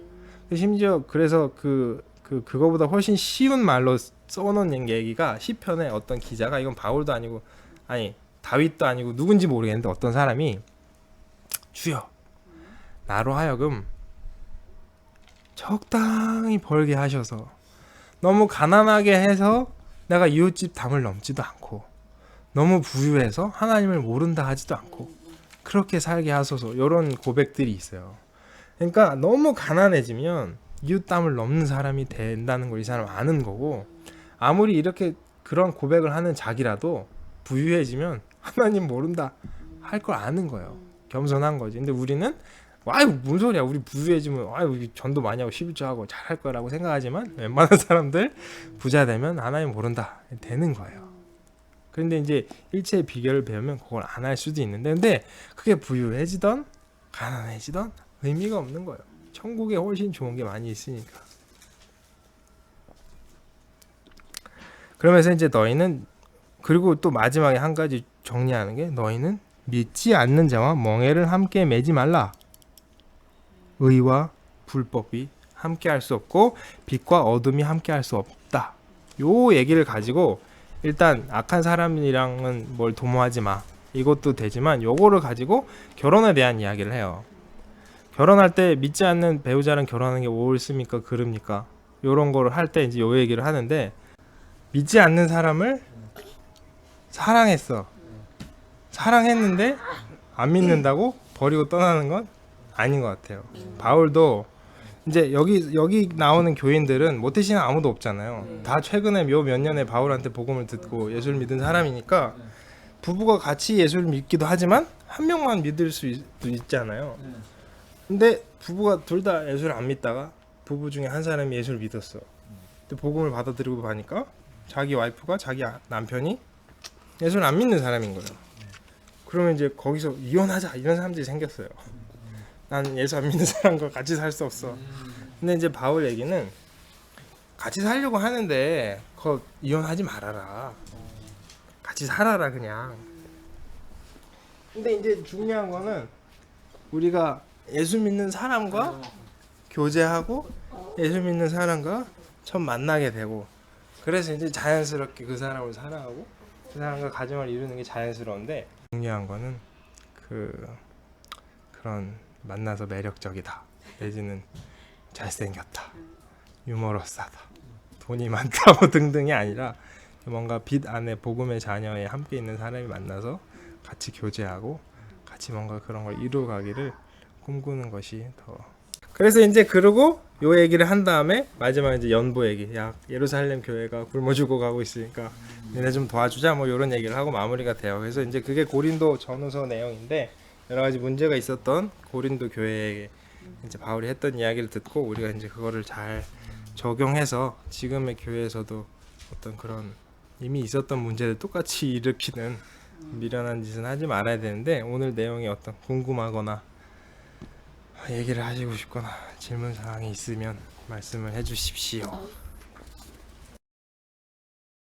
심지어 그래서 그거보다 훨씬 쉬운 말로 써놓은 얘기가 시편에 어떤 기자가 이건 바울도 아니고 아니 다윗도 아니고 누군지 모르겠는데 어떤 사람이 주여 나로 하여금 적당히 벌게 하셔서 너무 가난하게 해서 내가 이웃집 담을 넘지도 않고 너무 부유해서 하나님을 모른다 하지도 않고 그렇게 살게 하소서 이런 고백들이 있어요. 그러니까 너무 가난해지면 이웃 담을 넘는 사람이 된다는 걸 이 사람 아는 거고 아무리 이렇게 그런 고백을 하는 자기라도 부유해지면 하나님 모른다 할 걸 아는 거예요. 겸손한 거지. 근데 우리는 아유 무슨 소리야 우리 부유해지면 아유 전도 많이 하고 11조 하고 잘할 거라고 생각하지만 웬만한 사람들 부자 되면 하나님 모른다 되는 거예요. 그런데 이제 일체의 비결을 배우면 그걸 안 할 수도 있는데 근데 그게 부유해지던 가난해지던 의미가 없는 거예요. 천국에 훨씬 좋은 게 많이 있으니까. 그러면서 이제 너희는 그리고 또 마지막에 한 가지 정리하는 게 너희는 믿지 않는 자와 멍에를 함께 매지 말라. 의와 불법이 함께 할 수 없고 빛과 어둠이 함께 할 수 없다. 요 얘기를 가지고 일단 악한 사람이랑은 뭘 도모하지 마. 이것도 되지만 요거를 가지고 결혼에 대한 이야기를 해요. 결혼할 때 믿지 않는 배우자랑 결혼하는 게 옳습니까? 그릅니까? 요런 거를 할 때 이제 요 얘기를 하는데 믿지 않는 사람을 사랑했어. 사랑했는데 안 믿는다고 버리고 떠나는 건 아닌 것 같아요. 바울도 이제 여기 나오는 교인들은 모태신앙 아무도 없잖아요. 다 최근에 몇 년에 바울한테 복음을 듣고 예수를 믿은 사람이니까 부부가 같이 예수를 믿기도 하지만 한 명만 믿을 수도 있잖아요. 근데 부부가 둘 다 예수를 안 믿다가 부부 중에 한 사람이 예수를 믿었어. 근데 복음을 받아들이고 보니까 자기 와이프가 자기 남편이 예수를 안 믿는 사람인 거예요. 그러면 이제 거기서 이혼하자 이런 사람들이 생겼어요. 난 예수 안 믿는 사람과 같이 살 수 없어. 근데 이제 바울 얘기는 같이 살려고 하는데 그거 이혼하지 말아라. 같이 살아라 그냥. 근데 이제 중요한 거는 우리가 예수 믿는 사람과 교제하고 예수 믿는 사람과 처음 만나게 되고 그래서 이제 자연스럽게 그 사람을 사랑하고 그 사람과 가정을 이루는 게 자연스러운데 중요한 거는 그런 만나서 매력적이다 내지는 잘생겼다 유머러스하다 돈이 많다 뭐 등등이 아니라 뭔가 빛 안에 복음의 자녀에 함께 있는 사람이 만나서 같이 교제하고 같이 뭔가 그런 걸 이루어가기를 꿈꾸는 것이 더 그래서 이제 그러고 요 얘기를 한 다음에 마지막에 이제 연보 얘기 야 예루살렘 교회가 굶어 죽어 가고 있으니까 니네 좀 도와주자 뭐 이런 얘기를 하고 마무리가 돼요. 그래서 이제 그게 고린도 전후서 내용인데 여러 가지 문제가 있었던 고린도 교회에 이제 바울이 했던 이야기를 듣고 우리가 이제 그거를 잘 적용해서 지금의 교회에서도 어떤 그런 이미 있었던 문제를 똑같이 일으키는 미련한 짓은 하지 말아야 되는데 오늘 내용이 어떤 궁금하거나 얘기를 하시고 싶거나 질문 사항이 있으면 말씀을 해주십시오.